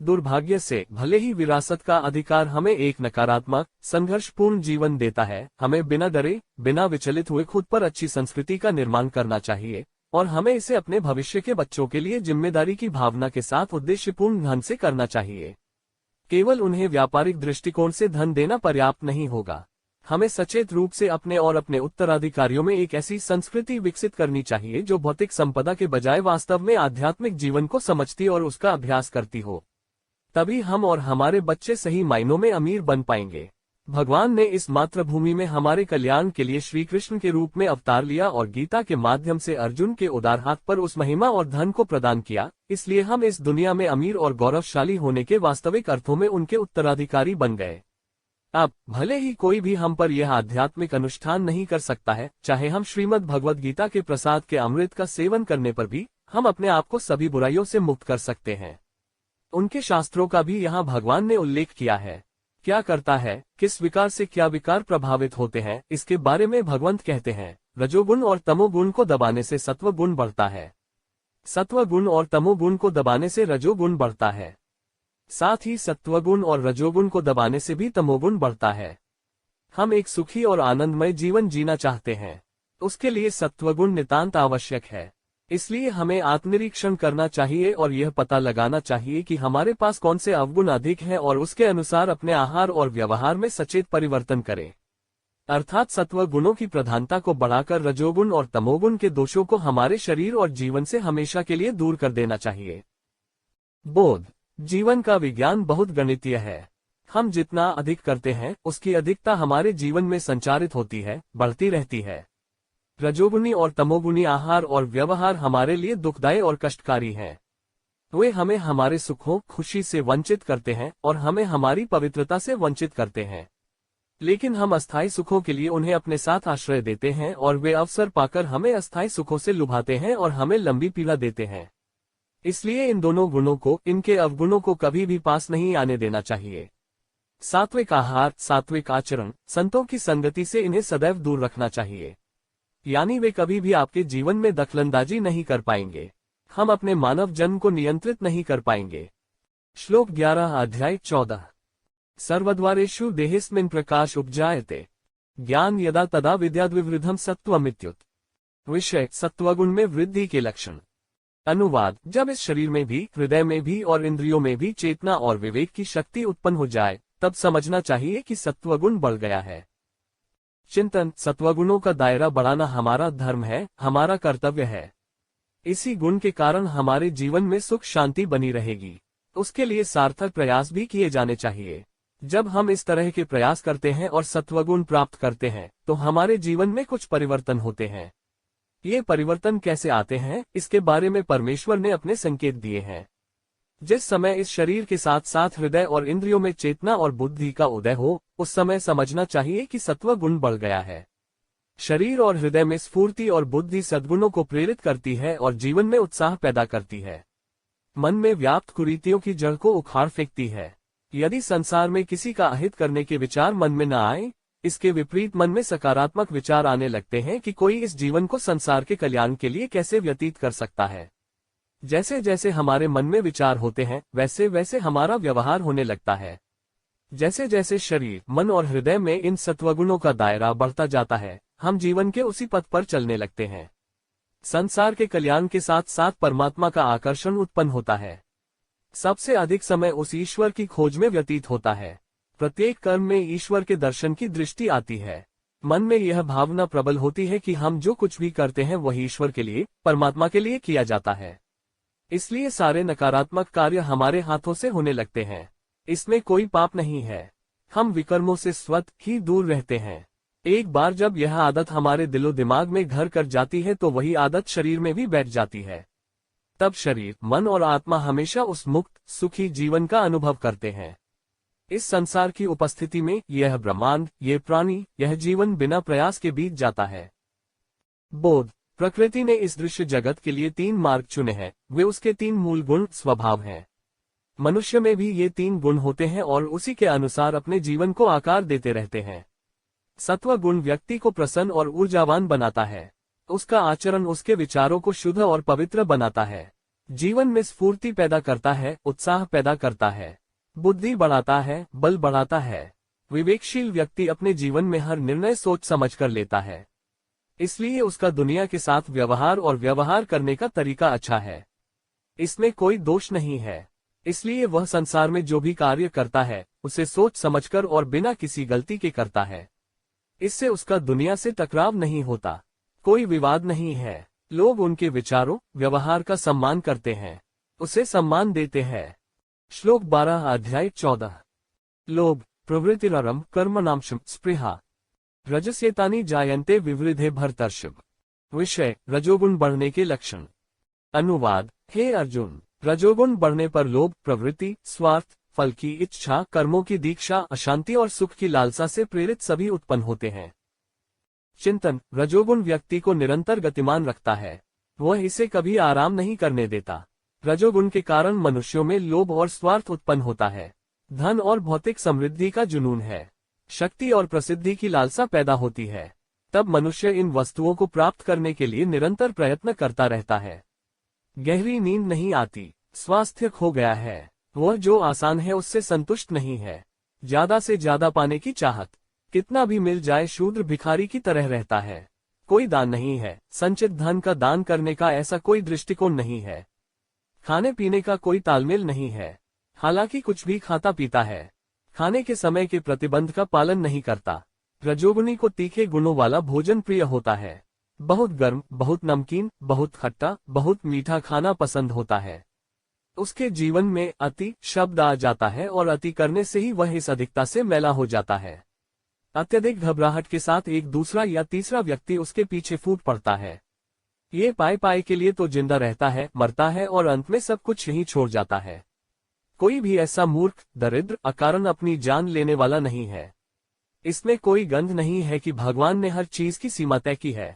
A: दुर्भाग्य से भले ही विरासत का अधिकार हमें एक नकारात्मक, संघर्षपूर्ण जीवन देता है, हमें बिना डरे, बिना विचलित हुए खुद पर अच्छी संस्कृति का निर्माण करना चाहिए, और हमें इसे अपने भविष्य के बच्चों के लिए जिम्मेदारी की भावना के साथ उद्देश्यपूर्ण ढंग से करना चाहिए। केवल उन्हें व्यापारिक दृष्टिकोण से धन देना पर्याप्त नहीं होगा। हमें सचेत रूप से अपने और अपने उत्तराधिकारियों में एक ऐसी संस्कृति विकसित करनी चाहिए जो भौतिक संपदा के बजाय वास्तव में आध्यात्मिक जीवन को समझती और उसका अभ्यास करती हो। तभी हम और हमारे बच्चे सही मायनों में अमीर बन पाएंगे। भगवान ने इस मातृभूमि में हमारे कल्याण के लिए श्री कृष्ण के रूप में अवतार लिया और गीता के माध्यम से अर्जुन के उदार हाथ पर उस महिमा और धन को प्रदान किया। इसलिए हम इस दुनिया में अमीर और गौरवशाली होने के वास्तविक अर्थों में उनके उत्तराधिकारी बन गए। अब भले ही कोई भी हम पर यह आध्यात्मिक अनुष्ठान नहीं कर सकता है, चाहे हम श्रीमद् भगवद गीता के प्रसाद के अमृत का सेवन करने पर भी हम अपने आप को सभी बुराइयों से मुक्त कर सकते हैं। उनके शास्त्रों का भी यहाँ भगवान ने उल्लेख किया है। क्या करता है, किस विकार से क्या विकार प्रभावित होते हैं, इसके बारे में भगवंत कहते हैं, रजोगुण और तमोगुण को दबाने से सत्वगुण बढ़ता है, सत्वगुण और तमोगुण को दबाने से रजोगुण बढ़ता है, साथ ही सत्वगुण और रजोगुण को दबाने से भी तमोगुण बढ़ता है। हम एक सुखी और आनंदमय जीवन जीना चाहते हैं, उसके लिए सत्वगुण नितांत आवश्यक है। इसलिए हमें आत्मनिरीक्षण करना चाहिए और यह पता लगाना चाहिए कि हमारे पास कौन से अवगुण अधिक हैं और उसके अनुसार अपने आहार और व्यवहार में सचेत परिवर्तन करें। अर्थात सत्व गुणों की प्रधानता को बढ़ाकर रजोगुण और तमोगुण के दोषों को हमारे शरीर और जीवन से हमेशा के लिए दूर कर देना चाहिए। बोध जीवन का विज्ञान बहुत गणितीय है। हम जितना अधिक करते हैं उसकी अधिकता हमारे जीवन में संचारित होती है, बढ़ती रहती है। रजोगुणी और तमोगुणी आहार और व्यवहार हमारे लिए दुखदायी और कष्टकारी हैं। वे हमें हमारे सुखों, खुशी से वंचित करते हैं और हमें हमारी पवित्रता से वंचित करते हैं। लेकिन हम अस्थायी सुखों के लिए उन्हें अपने साथ आश्रय देते हैं और वे अवसर पाकर हमें अस्थायी सुखों से लुभाते हैं और हमें लंबी पीड़ा देते हैं। इसलिए इन दोनों गुणों को, इनके अवगुणों को कभी भी पास नहीं आने देना चाहिए। सात्विक आहार, सात्विक आचरण, संतों की संगति से इन्हें सदैव दूर रखना चाहिए। यानी वे कभी भी आपके जीवन में दखलंदाजी नहीं कर पाएंगे। हम अपने मानव जन्म को नियंत्रित नहीं कर पाएंगे। श्लोक 11 अध्याय 14 सर्वद्वारेषु देहेस्मिन् प्रकाश उपजायते ज्ञान यदा तदा विद्याद्विवृद्धम सत्वमित्युत। विषय सत्वगुण में वृद्धि के लक्षण। अनुवाद जब इस शरीर में भी, हृदय में भी और इंद्रियों में भी चेतना और विवेक की शक्ति उत्पन्न हो जाए, तब समझना चाहिए कि सत्वगुण बढ़ गया है। चिंतन सत्वगुणों का दायरा बढ़ाना हमारा धर्म है, हमारा कर्तव्य है। इसी गुण के कारण हमारे जीवन में सुख शांति बनी रहेगी। उसके लिए सार्थक प्रयास भी किए जाने चाहिए। जब हम इस तरह के प्रयास करते हैं और सत्वगुण प्राप्त करते हैं, तो हमारे जीवन में कुछ परिवर्तन होते हैं। ये परिवर्तन कैसे आते हैं, इसके बारे में परमेश्वर ने अपने संकेत दिए हैं। जिस समय इस शरीर के साथ साथ हृदय और इंद्रियों में चेतना और बुद्धि का उदय हो, उस समय समझना चाहिए कि सत्व गुण बढ़ गया है। शरीर और हृदय में स्फूर्ति और बुद्धि सद्गुणों को प्रेरित करती है और जीवन में उत्साह पैदा करती है। मन में व्याप्त कुरीतियों की जड़ को उखाड़ फेंकती है। यदि संसार में किसी का अहित करने के विचार मन में न आए, इसके विपरीत मन में सकारात्मक विचार आने लगते हैं कि कोई इस जीवन को संसार के कल्याण के लिए कैसे व्यतीत कर सकता है। जैसे जैसे हमारे मन में विचार होते हैं, वैसे वैसे हमारा व्यवहार होने लगता है। जैसे जैसे शरीर, मन और हृदय में इन सत्वगुणों का दायरा बढ़ता जाता है, हम जीवन के उसी पथ पर चलने लगते हैं। संसार के कल्याण के साथ साथ परमात्मा का आकर्षण उत्पन्न होता है। सबसे अधिक समय उस ईश्वर की खोज में व्यतीत होता है। प्रत्येक कर्म में ईश्वर के दर्शन की दृष्टि आती है। मन में यह भावना प्रबल होती है कि हम जो कुछ भी करते हैं वह ईश्वर के लिए, परमात्मा के लिए किया जाता है। इसलिए सारे नकारात्मक कार्य हमारे हाथों से होने लगते हैं। इसमें कोई पाप नहीं है। हम विकर्मों से स्वतः ही दूर रहते हैं। एक बार जब यह आदत हमारे दिलो दिमाग में घर कर जाती है तो वही आदत शरीर में भी बैठ जाती है। तब शरीर, मन और आत्मा हमेशा उस मुक्त, सुखी जीवन का अनुभव करते हैं। इस संसार की उपस्थिति में यह ब्रह्मांड, ये प्राणी, यह जीवन बिना प्रयास के बीत जाता है। बोध। प्रकृति ने इस दृश्य जगत के लिए 3 मार्ग चुने हैं। वे उसके 3 मूल गुण स्वभाव हैं। मनुष्य में भी ये 3 गुण होते हैं और उसी के अनुसार अपने जीवन को आकार देते रहते हैं। सत्व गुण व्यक्ति को प्रसन्न और ऊर्जावान बनाता है। उसका आचरण उसके विचारों को शुद्ध और पवित्र बनाता है। जीवन में स्फूर्ति पैदा करता है, उत्साह पैदा करता है, बुद्धि बढ़ाता है, बल बढ़ाता है। विवेकशील व्यक्ति अपने जीवन में हर निर्णय सोच समझ कर लेता है। इसलिए उसका दुनिया के साथ व्यवहार और व्यवहार करने का तरीका अच्छा है। इसमें कोई दोष नहीं है। इसलिए वह संसार में जो भी कार्य करता है उसे सोच समझकर और बिना किसी गलती के करता है। इससे उसका दुनिया से टकराव नहीं होता, कोई विवाद नहीं है। लोग उनके विचारों, व्यवहार का सम्मान करते हैं, उसे सम्मान देते हैं। श्लोक 12 अध्याय 14। लोभ प्रवृत्तिररम कर्मणां स्पृहा रजस्येतानि जायन्ते विवृधे भरतर्षभ। विषय रजोगुण बढ़ने के लक्षण। अनुवाद। हे अर्जुन, रजोगुण बढ़ने पर लोभ, प्रवृत्ति, स्वार्थ, फल की इच्छा, कर्मों की दीक्षा, अशांति और सुख की लालसा से प्रेरित सभी उत्पन्न होते हैं। चिंतन। रजोगुण व्यक्ति को निरंतर गतिमान रखता है। वह इसे कभी आराम नहीं करने देता। रजोगुण के कारण मनुष्यों में लोभ और स्वार्थ उत्पन्न होता है। धन और भौतिक समृद्धि का जुनून है। शक्ति और प्रसिद्धि की लालसा पैदा होती है। तब मनुष्य इन वस्तुओं को प्राप्त करने के लिए निरंतर प्रयत्न करता रहता है। गहरी नींद नहीं आती, स्वास्थ्य खो गया है। वह जो आसान है उससे संतुष्ट नहीं है। ज्यादा से ज्यादा पाने की चाहत, कितना भी मिल जाए शूद्र भिखारी की तरह रहता है। कोई दान नहीं है। संचित धन का दान करने का ऐसा कोई दृष्टिकोण नहीं है। खाने पीने का कोई तालमेल नहीं है। हालांकि कुछ भी खाता पीता है। खाने के समय के प्रतिबंध का पालन नहीं करता। रजोगुणी को तीखे गुणों वाला भोजन प्रिय होता है। बहुत गर्म, बहुत नमकीन, बहुत खट्टा, बहुत मीठा खाना पसंद होता है। उसके जीवन में अति शब्द आ जाता है और अति करने से ही वह इस अधिकता से मैला हो जाता है। अत्यधिक घबराहट के साथ एक दूसरा या तीसरा व्यक्ति उसके पीछे फूट पड़ता है। ये पाए के लिए तो जिंदा रहता है, मरता है और अंत में सब कुछ यहीं छोड़ जाता है। कोई भी ऐसा मूर्ख, दरिद्र, अकारण अपनी जान लेने वाला नहीं है। इसमें कोई गंध नहीं है कि भगवान ने हर चीज की सीमा तय की है।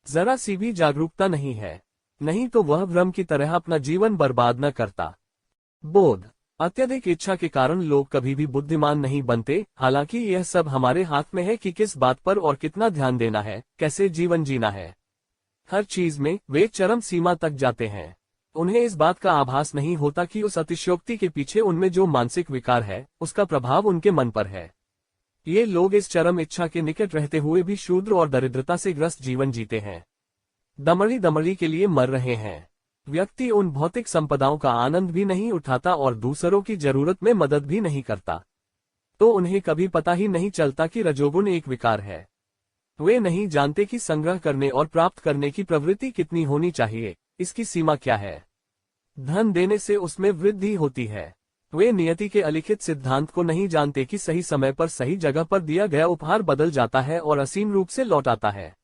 A: जरा सी भी जागरूकता नहीं है, नहीं तो वह भ्रम की तरह अपना जीवन बर्बाद न करता। बोध। अत्यधिक इच्छा के कारण लोग कभी भी बुद्धिमान नहीं बनते। हालांकि यह सब हमारे हाथ में है कि किस बात पर और कितना ध्यान देना है, कैसे जीवन जीना है। हर चीज में वे चरम सीमा तक जाते हैं। उन्हें इस बात का आभास नहीं होता कि उस अतिशयोक्ति के पीछे उनमें जो मानसिक विकार है उसका प्रभाव उनके मन पर है। ये लोग इस चरम इच्छा के निकट रहते हुए भी शूद्र और दरिद्रता से ग्रस्त जीवन जीते हैं। दमड़ी के लिए मर रहे हैं। व्यक्ति उन भौतिक संपदाओं का आनंद भी नहीं उठाता और दूसरों की जरूरत में मदद भी नहीं करता, तो उन्हें कभी पता ही नहीं चलता कि रजोगुण एक विकार है। वे नहीं जानते कि संग्रह करने और प्राप्त करने की प्रवृत्ति कितनी होनी चाहिए, इसकी सीमा क्या है। धन देने से उसमें वृद्धि होती है। वे नियति के अलिखित सिद्धांत को नहीं जानते कि सही समय पर सही जगह पर दिया गया उपहार बदल जाता है और असीम रूप से लौट आता है।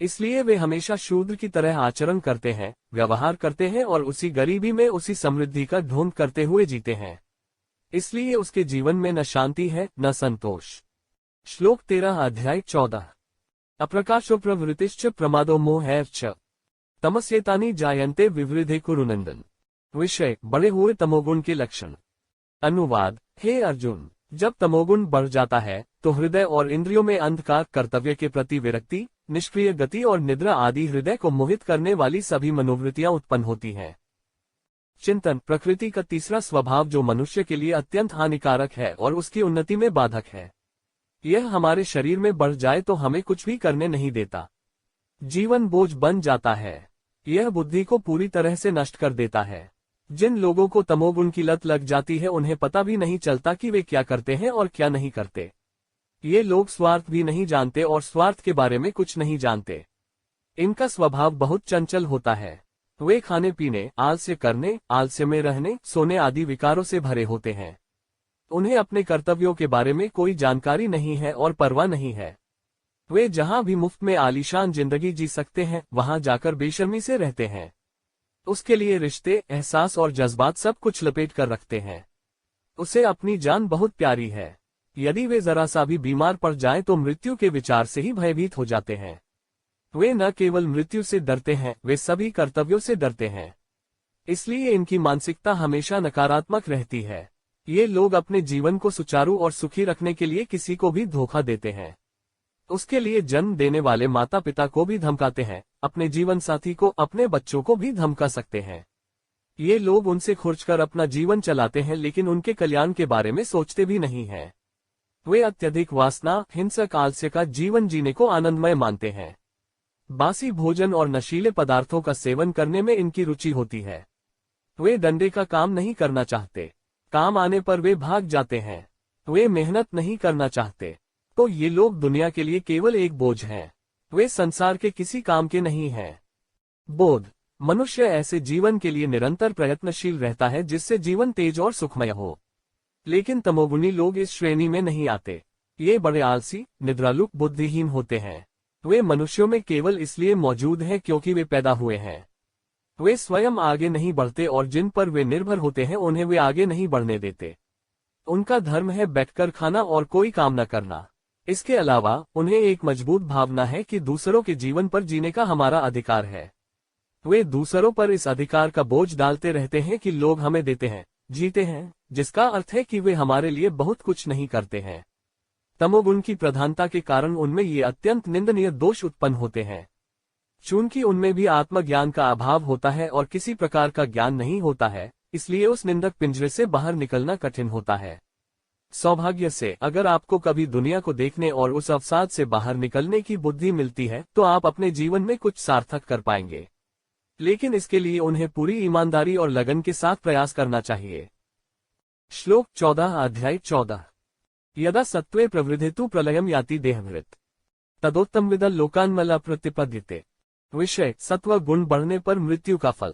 A: इसलिए वे हमेशा शूद्र की तरह आचरण करते हैं, व्यवहार करते हैं और उसी गरीबी में उसी समृद्धि का ढोंग करते हुए जीते हैं। इसलिए उसके जीवन में न शांति है, न संतोष। श्लोक 13 अध्याय 14। अप्रकाशो प्रवृत्तिश्च प्रमादो मोहश्च तमस्येतानि जायन्ते विवृधे कुरुनंदन। विषय बढ़े हुए तमोगुण के लक्षण। अनुवाद। हे अर्जुन, जब तमोगुण बढ़ जाता है तो हृदय और इंद्रियों में अंधकार, कर्तव्य के प्रति विरक्ति, निष्क्रिय गति और निद्रा आदि हृदय को मोहित करने वाली सभी मनोवृत्तियां उत्पन्न होती हैं। चिंतन। प्रकृति का तीसरा स्वभाव जो मनुष्य के लिए अत्यंत हानिकारक है और उसकी उन्नति में बाधक है। यह हमारे शरीर में बढ़ जाए तो हमें कुछ भी करने नहीं देता। जीवन बोझ बन जाता है। यह बुद्धि को पूरी तरह से नष्ट कर देता है। जिन लोगों को तमोगुण की लत लग जाती है उन्हें पता भी नहीं चलता कि वे क्या करते हैं और क्या नहीं करते। ये लोग स्वार्थ भी नहीं जानते और स्वार्थ के बारे में कुछ नहीं जानते। इनका स्वभाव बहुत चंचल होता है। वे खाने पीने, आलस्य करने, आलस्य में रहने, सोने आदि विकारों से भरे होते हैं। उन्हें अपने कर्तव्यों के बारे में कोई जानकारी नहीं है और परवाह नहीं है। वे जहां भी मुफ्त में आलीशान जिंदगी जी सकते हैं वहां जाकर बेशर्मी से रहते हैं। उसके लिए रिश्ते, एहसास और जज्बात सब कुछ लपेट कर रखते हैं। उसे अपनी जान बहुत प्यारी है। यदि वे जरा सा भी बीमार पड़ जाएं तो मृत्यु के विचार से ही भयभीत हो जाते हैं। वे न केवल मृत्यु से डरते हैं, वे सभी कर्तव्यों से डरते हैं। इसलिए इनकी मानसिकता हमेशा नकारात्मक रहती है। ये लोग अपने जीवन को सुचारू और सुखी रखने के लिए किसी को भी धोखा देते हैं। उसके लिए जन्म देने वाले माता पिता को भी धमकाते हैं, अपने जीवन साथी को, अपने बच्चों को भी धमका सकते हैं। ये लोग उनसे खुर्चकर अपना जीवन चलाते हैं लेकिन उनके कल्याण के बारे में सोचते भी नहीं हैं। वे अत्यधिक वासना, हिंसक, आलस्य का जीवन जीने को आनंदमय मानते हैं। बासी भोजन और नशीले पदार्थों का सेवन करने में इनकी रुचि होती है। वे डंडे का काम नहीं करना चाहते। काम आने पर वे भाग जाते हैं। वे मेहनत नहीं करना चाहते। तो ये लोग दुनिया के लिए केवल एक बोझ हैं। वे संसार के किसी काम के नहीं हैं। बोध: मनुष्य ऐसे जीवन के लिए निरंतर प्रयत्नशील रहता है जिससे जीवन तेज और सुखमय हो। लेकिन तमोगुणी लोग इस श्रेणी में नहीं आते। ये बड़े आलसी, निद्रालु, बुद्धिहीन होते हैं। वे मनुष्यों में केवल इसलिए मौजूद हैं क्योंकि वे पैदा हुए हैं। वे स्वयं आगे नहीं बढ़ते और जिन पर वे निर्भर होते हैं उन्हें वे आगे नहीं बढ़ने देते। उनका धर्म है बैठकर खाना और कोई काम न करना। इसके अलावा उन्हें एक मजबूत भावना है कि दूसरों के जीवन पर जीने का हमारा अधिकार है। वे दूसरों पर इस अधिकार का बोझ डालते रहते हैं कि लोग हमें देते हैं, जीते हैं, जिसका अर्थ है कि वे हमारे लिए बहुत कुछ नहीं करते हैं। तमोगुण की प्रधानता के कारण उनमें ये अत्यंत निंदनीय दोष उत्पन्न होते हैं। चूंकि उनमें भी आत्मज्ञान का अभाव होता है और किसी प्रकार का ज्ञान नहीं होता है, इसलिए उस निंदक पिंजरे से बाहर निकलना कठिन होता है। सौभाग्य से अगर आपको कभी दुनिया को देखने और उस अवसाद से बाहर निकलने की बुद्धि मिलती है तो आप अपने जीवन में कुछ सार्थक कर पाएंगे। लेकिन इसके लिए उन्हें पूरी ईमानदारी और लगन के साथ प्रयास करना चाहिए। श्लोक 14 अध्याय 14 यदा सत्त्वे प्रवृद्धेतु प्रलयम याति देहभृत तदोत्तमविदं लोकान्मला प्रतिपद्यते। विषय: सत्व गुण बढ़ने पर मृत्यु का फल।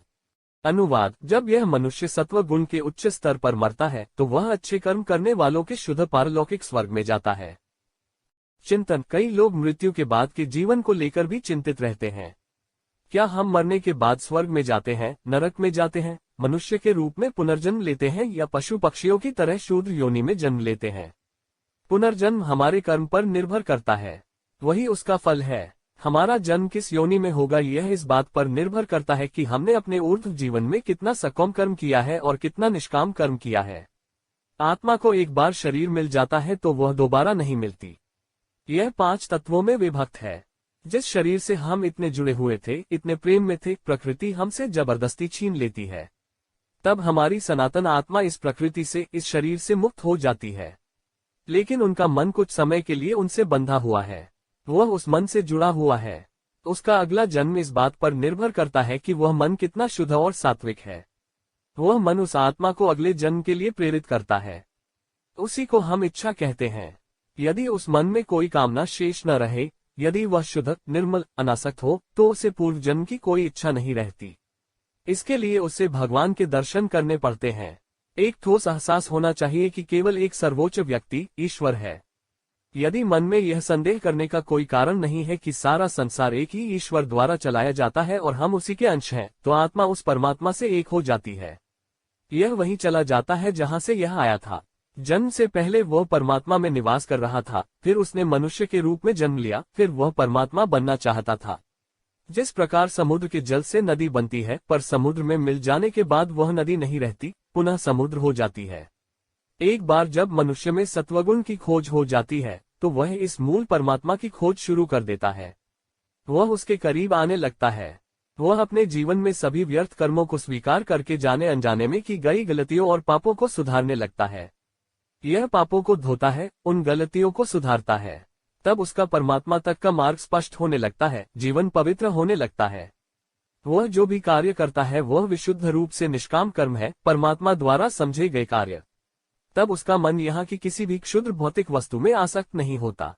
A: अनुवाद: जब यह मनुष्य सत्व गुण के उच्च स्तर पर मरता है तो वह अच्छे कर्म करने वालों के शुद्ध पारलौकिक स्वर्ग में जाता है। चिंतन: कई लोग मृत्यु के बाद के जीवन को लेकर भी चिंतित रहते हैं। क्या हम मरने के बाद स्वर्ग में जाते हैं, नरक में जाते हैं, मनुष्य के रूप में पुनर्जन्म लेते हैं या पशु पक्षियों की तरह शूद्र योनि में जन्म लेते हैं? पुनर्जन्म हमारे कर्म पर निर्भर करता है, वही उसका फल है। हमारा जन्म किस योनि में होगा यह इस बात पर निर्भर करता है कि हमने अपने ऊर्ध्व जीवन में कितना सकाम कर्म किया है और कितना निष्काम कर्म किया है। आत्मा को एक बार शरीर मिल जाता है तो वह दोबारा नहीं मिलती। यह 5 तत्वों में विभक्त है। जिस शरीर से हम इतने जुड़े हुए थे, इतने प्रेम में थे, प्रकृति हमसे जबरदस्ती छीन लेती है। तब हमारी सनातन आत्मा इस प्रकृति से, इस शरीर से मुक्त हो जाती है। लेकिन उनका मन कुछ समय के लिए उनसे बंधा हुआ है, वह उस मन से जुड़ा हुआ है। उसका अगला जन्म इस बात पर निर्भर करता है कि वह मन कितना शुद्ध और सात्विक है। वह मन उस आत्मा को अगले जन्म के लिए प्रेरित करता है। उसी को हम इच्छा कहते हैं। यदि उस मन में कोई कामना शेष न रहे, यदि वह शुद्ध, निर्मल, अनासक्त हो, तो उसे पूर्व जन्म की कोई इच्छा नहीं रहती। इसके लिए उसे भगवान के दर्शन करने पड़ते हैं। एक ठोस एहसास होना चाहिए कि केवल एक सर्वोच्च व्यक्ति, ईश्वर है। यदि मन में यह संदेह करने का कोई कारण नहीं है कि सारा संसार एक ही ईश्वर द्वारा चलाया जाता है और हम उसी के अंश हैं, तो आत्मा उस परमात्मा से एक हो जाती है। यह वहीं चला जाता है जहां से यह आया था। जन्म से पहले वह परमात्मा में निवास कर रहा था, फिर उसने मनुष्य के रूप में जन्म लिया, फिर वह परमात्मा बनना चाहता था। जिस प्रकार समुद्र के जल से नदी बनती है, पर समुद्र में मिल जाने के बाद वह नदी नहीं रहती, पुनः समुद्र हो जाती है। एक बार जब मनुष्य में सत्वगुण की खोज हो जाती है, तो वह इस मूल परमात्मा की खोज शुरू कर देता है। वह उसके करीब आने लगता है। वह अपने जीवन में सभी व्यर्थ कर्मों को स्वीकार करके जाने अनजाने में की गई गलतियों और पापों को सुधारने लगता है। यह पापों को धोता है, उन गलतियों को सुधारता है। तब उसका परमात्मा तक का मार्ग स्पष्ट होने लगता है, जीवन पवित्र होने लगता है। वह जो भी कार्य करता है वह विशुद्ध रूप से निष्काम कर्म है, परमात्मा द्वारा समझे गए कार्य। तब उसका मन यहाँ की किसी भी क्षुद्र भौतिक वस्तु में आसक्त नहीं होता।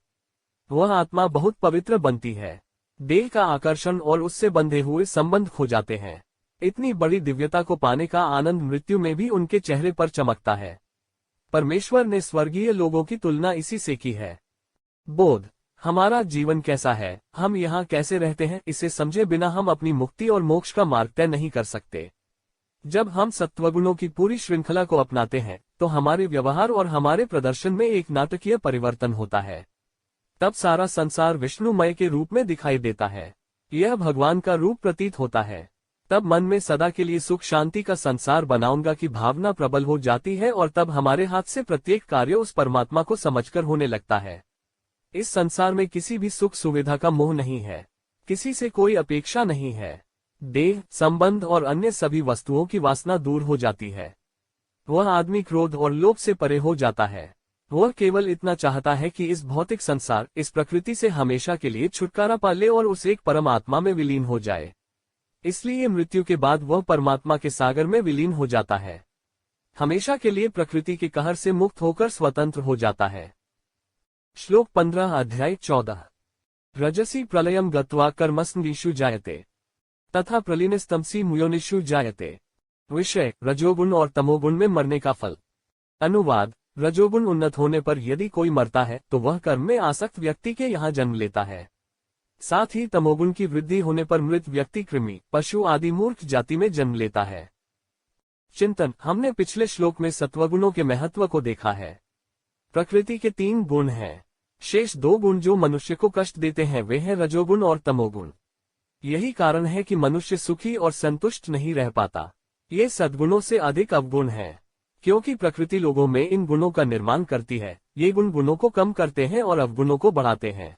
A: वह आत्मा बहुत पवित्र बनती है। देह का आकर्षण और उससे बंधे हुए संबंध खो जाते हैं। इतनी बड़ी दिव्यता को पाने का आनंद मृत्यु में भी उनके चेहरे पर चमकता है। परमेश्वर ने स्वर्गीय लोगों की तुलना इसी से की है। बोध, हमारा जीवन कैसा है, हम यहाँ कैसे रहते हैं, इसे समझे बिना हम अपनी मुक्ति और मोक्ष का मार्ग तय नहीं कर सकते। जब हम सत्वगुणों की पूरी श्रृंखला को अपनाते हैं तो हमारे व्यवहार और हमारे प्रदर्शन में एक नाटकीय परिवर्तन होता है। तब सारा संसार विष्णुमय के रूप में दिखाई देता है। यह भगवान का रूप प्रतीत होता है। तब मन में सदा के लिए सुख शांति का संसार बनाऊंगा की भावना प्रबल हो जाती है और तब हमारे हाथ से प्रत्येक कार्य उस परमात्मा को समझकर होने लगता है। इस संसार में किसी भी सुख सुविधा का मोह नहीं है, किसी से कोई अपेक्षा नहीं है। देह, संबंध और अन्य सभी वस्तुओं की वासना दूर हो जाती है। वह आदमी क्रोध और लोभ से परे हो जाता है। वह केवल इतना चाहता है कि इस भौतिक संसार, इस प्रकृति से हमेशा के लिए छुटकारा पा ले और उस एक परम आत्मा में विलीन हो जाए। इसलिए मृत्यु के बाद वह परमात्मा के सागर में विलीन हो जाता है। हमेशा के लिए प्रकृति के कहर से मुक्त होकर स्वतंत्र हो जाता है। श्लोक 15 अध्याय 14। रजसी प्रलयम गत्वा कर्मस्निषु जायते तथा प्रलीनस्तमसी मुयोनिषु जायते। विषय, रजोगुण और तमोगुण में मरने का फल। अनुवाद, रजोगुण उन्नत होने पर यदि कोई मरता है तो वह कर्म में आसक्त व्यक्ति के यहाँ जन्म लेता है। साथ ही तमोगुण की वृद्धि होने पर मृत व्यक्ति कृमि, पशु आदि मूर्ख जाति में जन्म लेता है। चिंतन, हमने पिछले श्लोक में सत्वगुणों के महत्व को देखा है। प्रकृति के 3 गुण हैं। शेष 2 गुण जो मनुष्य को कष्ट देते हैं वे हैं रजोगुण और तमोगुण। यही कारण है कि मनुष्य सुखी और संतुष्ट नहीं रह पाता। ये सद्गुणों से अधिक अवगुण हैं, क्योंकि प्रकृति लोगों में इन गुणों का निर्माण करती है। ये गुण गुणों को कम करते हैं और अवगुणों को बढ़ाते हैं।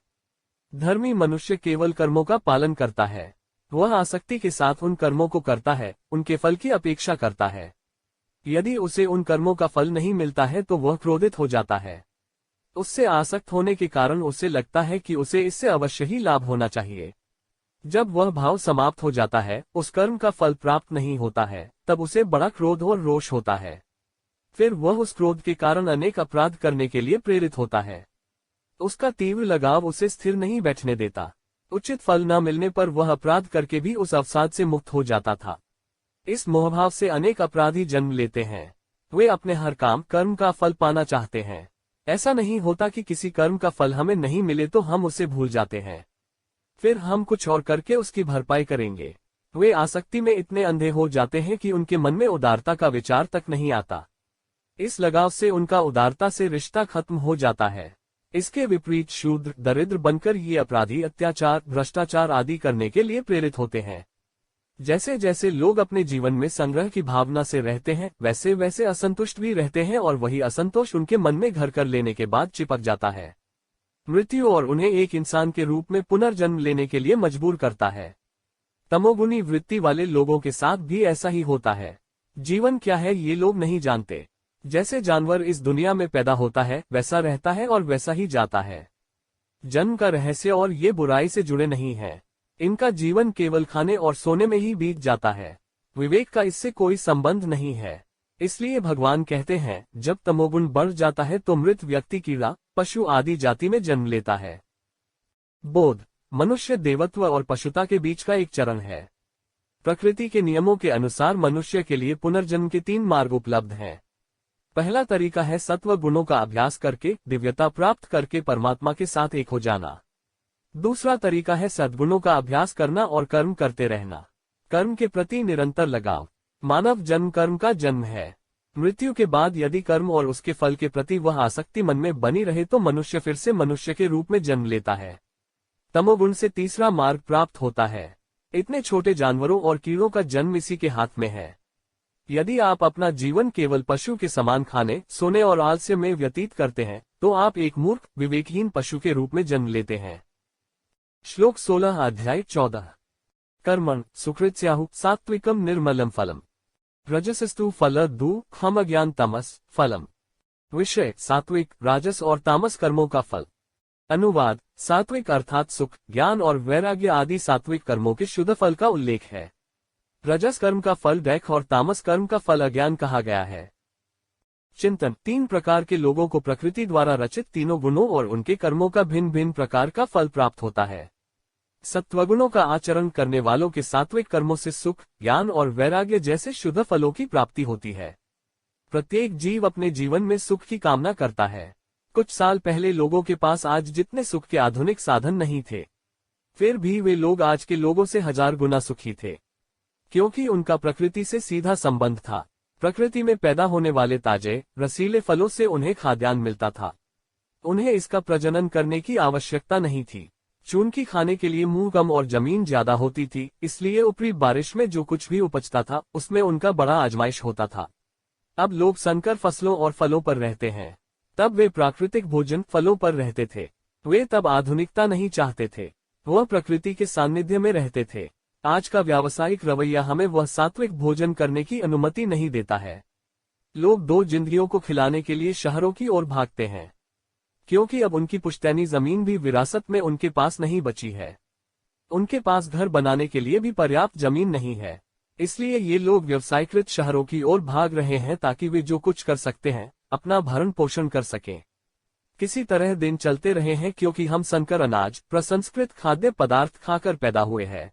A: धर्मी मनुष्य केवल कर्मों का पालन करता है। वह आसक्ति के साथ उन कर्मों को करता है, उनके फल की अपेक्षा करता है। यदि उसे उन कर्मों का फल नहीं मिलता है तो वह क्रोधित हो जाता है। उससे आसक्त होने के कारण उसे लगता है कि उसे इससे अवश्य ही लाभ होना चाहिए। जब वह भाव समाप्त हो जाता है, उस कर्म का फल प्राप्त नहीं होता है, तब उसे बड़ा क्रोध और रोष होता है। फिर वह उस क्रोध के कारण अनेक अपराध करने के लिए प्रेरित होता है। उसका तीव्र लगाव उसे स्थिर नहीं बैठने देता। उचित फल न मिलने पर वह अपराध करके भी उस अवसाद से मुक्त हो जाता था। इस मोहभाव से अनेक अपराधी जन्म लेते हैं। वे अपने हर काम कर्म का फल पाना चाहते हैं। ऐसा नहीं होता कि किसी कर्म का फल हमें नहीं मिले तो हम उसे भूल जाते हैं, फिर हम कुछ और करके उसकी भरपाई करेंगे। वे आसक्ति में इतने अंधे हो जाते हैं कि उनके मन में उदारता का विचार तक नहीं आता। इस लगाव से उनका उदारता से रिश्ता खत्म हो जाता है। इसके विपरीत शूद्र, दरिद्र बनकर ये अपराधी अत्याचार, भ्रष्टाचार आदि करने के लिए प्रेरित होते हैं। जैसे जैसे लोग अपने जीवन में संग्रह की भावना से रहते हैं, वैसे वैसे असंतुष्ट भी रहते हैं और वही असंतोष उनके मन में घर कर लेने के बाद चिपक जाता है। मृत्यु और उन्हें एक इंसान के रूप में पुनर्जन्म लेने के लिए मजबूर करता है। तमोगुणी वृत्ति वाले लोगों के साथ भी ऐसा ही होता है। जीवन क्या है ये लोग नहीं जानते। जैसे जानवर इस दुनिया में पैदा होता है वैसा रहता है और वैसा ही जाता है। जन्म का रहस्य और ये बुराई से जुड़े नहीं है। इनका जीवन केवल खाने और सोने में ही बीत जाता है। विवेक का इससे कोई संबंध नहीं है। इसलिए भगवान कहते हैं, जब तमोगुण बढ़ जाता है तो मृत व्यक्ति कीड़ा, पशु आदि जाति में जन्म लेता है। बोध, मनुष्य देवत्व और पशुता के बीच का एक चरण है। प्रकृति के नियमों के अनुसार मनुष्य के लिए पुनर्जन्म के 3 मार्ग उपलब्ध हैं। पहला तरीका है सत्व गुणों का अभ्यास करके दिव्यता प्राप्त करके परमात्मा के साथ एक हो जाना। दूसरा तरीका है सद्गुणों का अभ्यास करना और कर्म करते रहना। कर्म के प्रति निरंतर लगाव। मानव जन्म कर्म का जन्म है। मृत्यु के बाद यदि कर्म और उसके फल के प्रति वह आसक्ति मन में बनी रहे तो मनुष्य फिर से मनुष्य के रूप में जन्म लेता है। तमोगुण से तीसरा मार्ग प्राप्त होता है। इतने छोटे जानवरों और कीड़ों का जन्म इसी के हाथ में है। यदि आप अपना जीवन केवल पशु के समान खाने, सोने और आलस्य में व्यतीत करते हैं तो आप एक मूर्ख, विवेकहीन पशु के रूप में जन्म लेते हैं। श्लोक 16 अध्याय 14। कर्मण सुकृत्स्याहु सात्विकम निर्मलम फलम रजसस्तु फल दुःखम अज्ञान तमस फलम। विषय, सात्विक, राजस और तामस कर्मों का फल। अनुवाद, सात्विक अर्थात सुख, ज्ञान और वैराग्य आदि सात्विक कर्मों के शुद्ध फल का उल्लेख है। रजस कर्म का फल दैख और तामस कर्म का फल अज्ञान कहा गया है। चिंतन, 3 प्रकार के लोगों को प्रकृति द्वारा रचित तीनों गुणों और उनके कर्मों का भिन्न भिन्न प्रकार का फल प्राप्त होता है। सत्वगुणों का आचरण करने वालों के सात्विक कर्मों से सुख, ज्ञान और वैराग्य जैसे शुद्ध फलों की प्राप्ति होती है। प्रत्येक जीव अपने जीवन में सुख की कामना करता है। कुछ साल पहले लोगों के पास आज जितने सुख के आधुनिक साधन नहीं थे, फिर भी वे लोग आज के लोगों से 1000 गुना सुखी थे, क्योंकि उनका प्रकृति से सीधा संबंध था। प्रकृति में पैदा होने वाले ताजे, रसीले फलों से उन्हें खाद्यान्न मिलता था। उन्हें इसका प्रजनन करने की आवश्यकता नहीं थी। चूंकि खाने के लिए मुंह कम और जमीन ज्यादा होती थी, इसलिए ऊपरी बारिश में जो कुछ भी उपजता था उसमें उनका बड़ा आजमाइश होता था। अब लोग संकर फसलों और फलों पर रहते हैं। तब वे प्राकृतिक भोजन फलों पर रहते थे। वे तब आधुनिकता नहीं चाहते थे, वह प्रकृति के सानिध्य में रहते थे। आज का व्यावसायिक रवैया हमें वह सात्विक भोजन करने की अनुमति नहीं देता है। लोग 2 जिंदगियों को खिलाने के लिए शहरों की ओर भागते हैं, क्योंकि अब उनकी पुश्तैनी जमीन भी विरासत में उनके पास नहीं बची है। उनके पास घर बनाने के लिए भी पर्याप्त जमीन नहीं है। इसलिए ये लोग व्यवसायकृत शहरों की ओर भाग रहे हैं ताकि वे जो कुछ कर सकते हैं अपना भरण पोषण कर सकें। किसी तरह दिन चलते रहे हैं, क्योंकि हम संकर अनाज, प्रसंस्कृत खाद्य पदार्थ खाकर पैदा हुए हैं।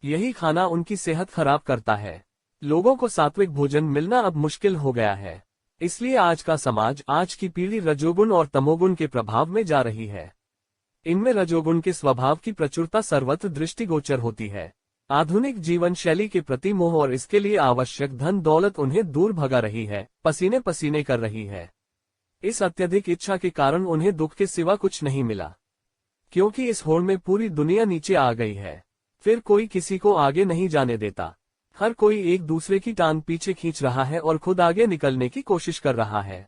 A: यही खाना उनकी सेहत खराब करता है। लोगों को सात्विक भोजन मिलना अब मुश्किल हो गया है। इसलिए आज का समाज, आज की पीढ़ी रजोगुण और तमोगुण के प्रभाव में जा रही है। इनमें रजोगुण के स्वभाव की प्रचुरता सर्वत्र दृष्टिगोचर होती है। आधुनिक जीवन शैली के प्रति मोह और इसके लिए आवश्यक धन दौलत उन्हें दूर भगा रही है, पसीने पसीने कर रही है। इस अत्यधिक इच्छा के कारण उन्हें दुख के सिवा कुछ नहीं मिला, क्योंकि इस होड़ में पूरी दुनिया नीचे आ गई है। फिर कोई किसी को आगे नहीं जाने देता। हर कोई एक दूसरे की टांग पीछे खींच रहा है और खुद आगे निकलने की कोशिश कर रहा है।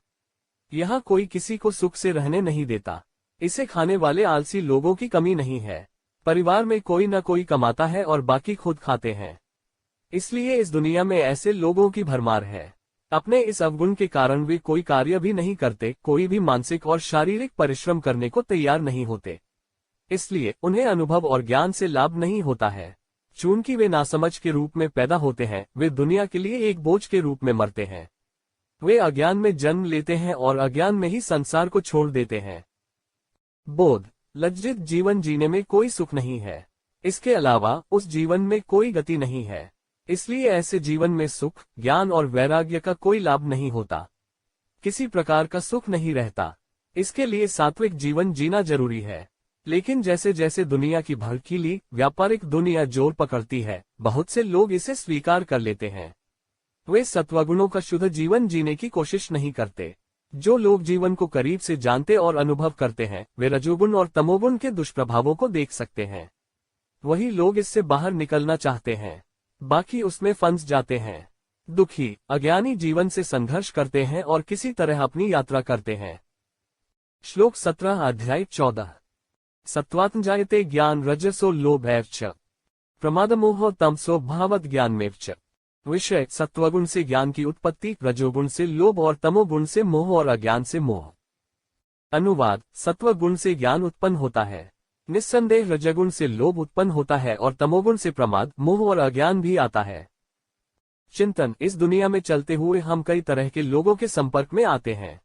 A: यहाँ कोई किसी को सुख से रहने नहीं देता। इसे खाने वाले आलसी लोगों की कमी नहीं है। परिवार में कोई न कोई कमाता है और बाकी खुद खाते हैं। इसलिए इस दुनिया में ऐसे लोगों की भरमार है। अपने इस अवगुण के कारण वे कोई कार्य भी नहीं करते, कोई भी मानसिक और शारीरिक परिश्रम करने को तैयार नहीं होते। इसलिए उन्हें अनुभव और ज्ञान से लाभ नहीं होता है। चूंकि वे नासमझ के रूप में पैदा होते हैं, वे दुनिया के लिए एक बोझ के रूप में मरते हैं। वे अज्ञान में जन्म लेते हैं और अज्ञान में ही संसार को छोड़ देते हैं। बोध, लज्जित जीवन जीने में कोई सुख नहीं है। इसके अलावा उस जीवन में कोई गति नहीं है। इसलिए ऐसे जीवन में सुख, ज्ञान और वैराग्य का कोई लाभ नहीं होता। किसी प्रकार का सुख नहीं रहता। इसके लिए सात्विक जीवन जीना जरूरी है। लेकिन जैसे जैसे दुनिया की भड़कीली व्यापारिक दुनिया जोर पकड़ती है, बहुत से लोग इसे स्वीकार कर लेते हैं। वे सत्वगुणों का शुद्ध जीवन जीने की कोशिश नहीं करते। जो लोग जीवन को करीब से जानते और अनुभव करते हैं, वे रजोगुण और तमोगुण के दुष्प्रभावों को देख सकते हैं। वही लोग इससे बाहर निकलना चाहते हैं, बाकी उसमें फंस जाते हैं। दुखी, अज्ञानी जीवन से संघर्ष करते हैं और किसी तरह अपनी यात्रा करते हैं। श्लोक 17 अध्याय 14। सत्त्वात्मजायते ज्ञान रजसो लोभैव च प्रमादमोह तमसो भावत ज्ञानमेव च। विषय, सत्वगुण से ज्ञान की उत्पत्ति, रजोगुण से लोभ और तमोगुण से मोह और अज्ञान से मोह। अनुवाद, सत्वगुण से ज्ञान उत्पन्न होता है। निस्संदेह रजोगुण से लोभ उत्पन्न होता है और तमोगुण से प्रमाद, मोह और अज्ञान भी आता है। चिंतन, इस दुनिया में चलते हुए हम कई तरह के लोगों के संपर्क में आते हैं।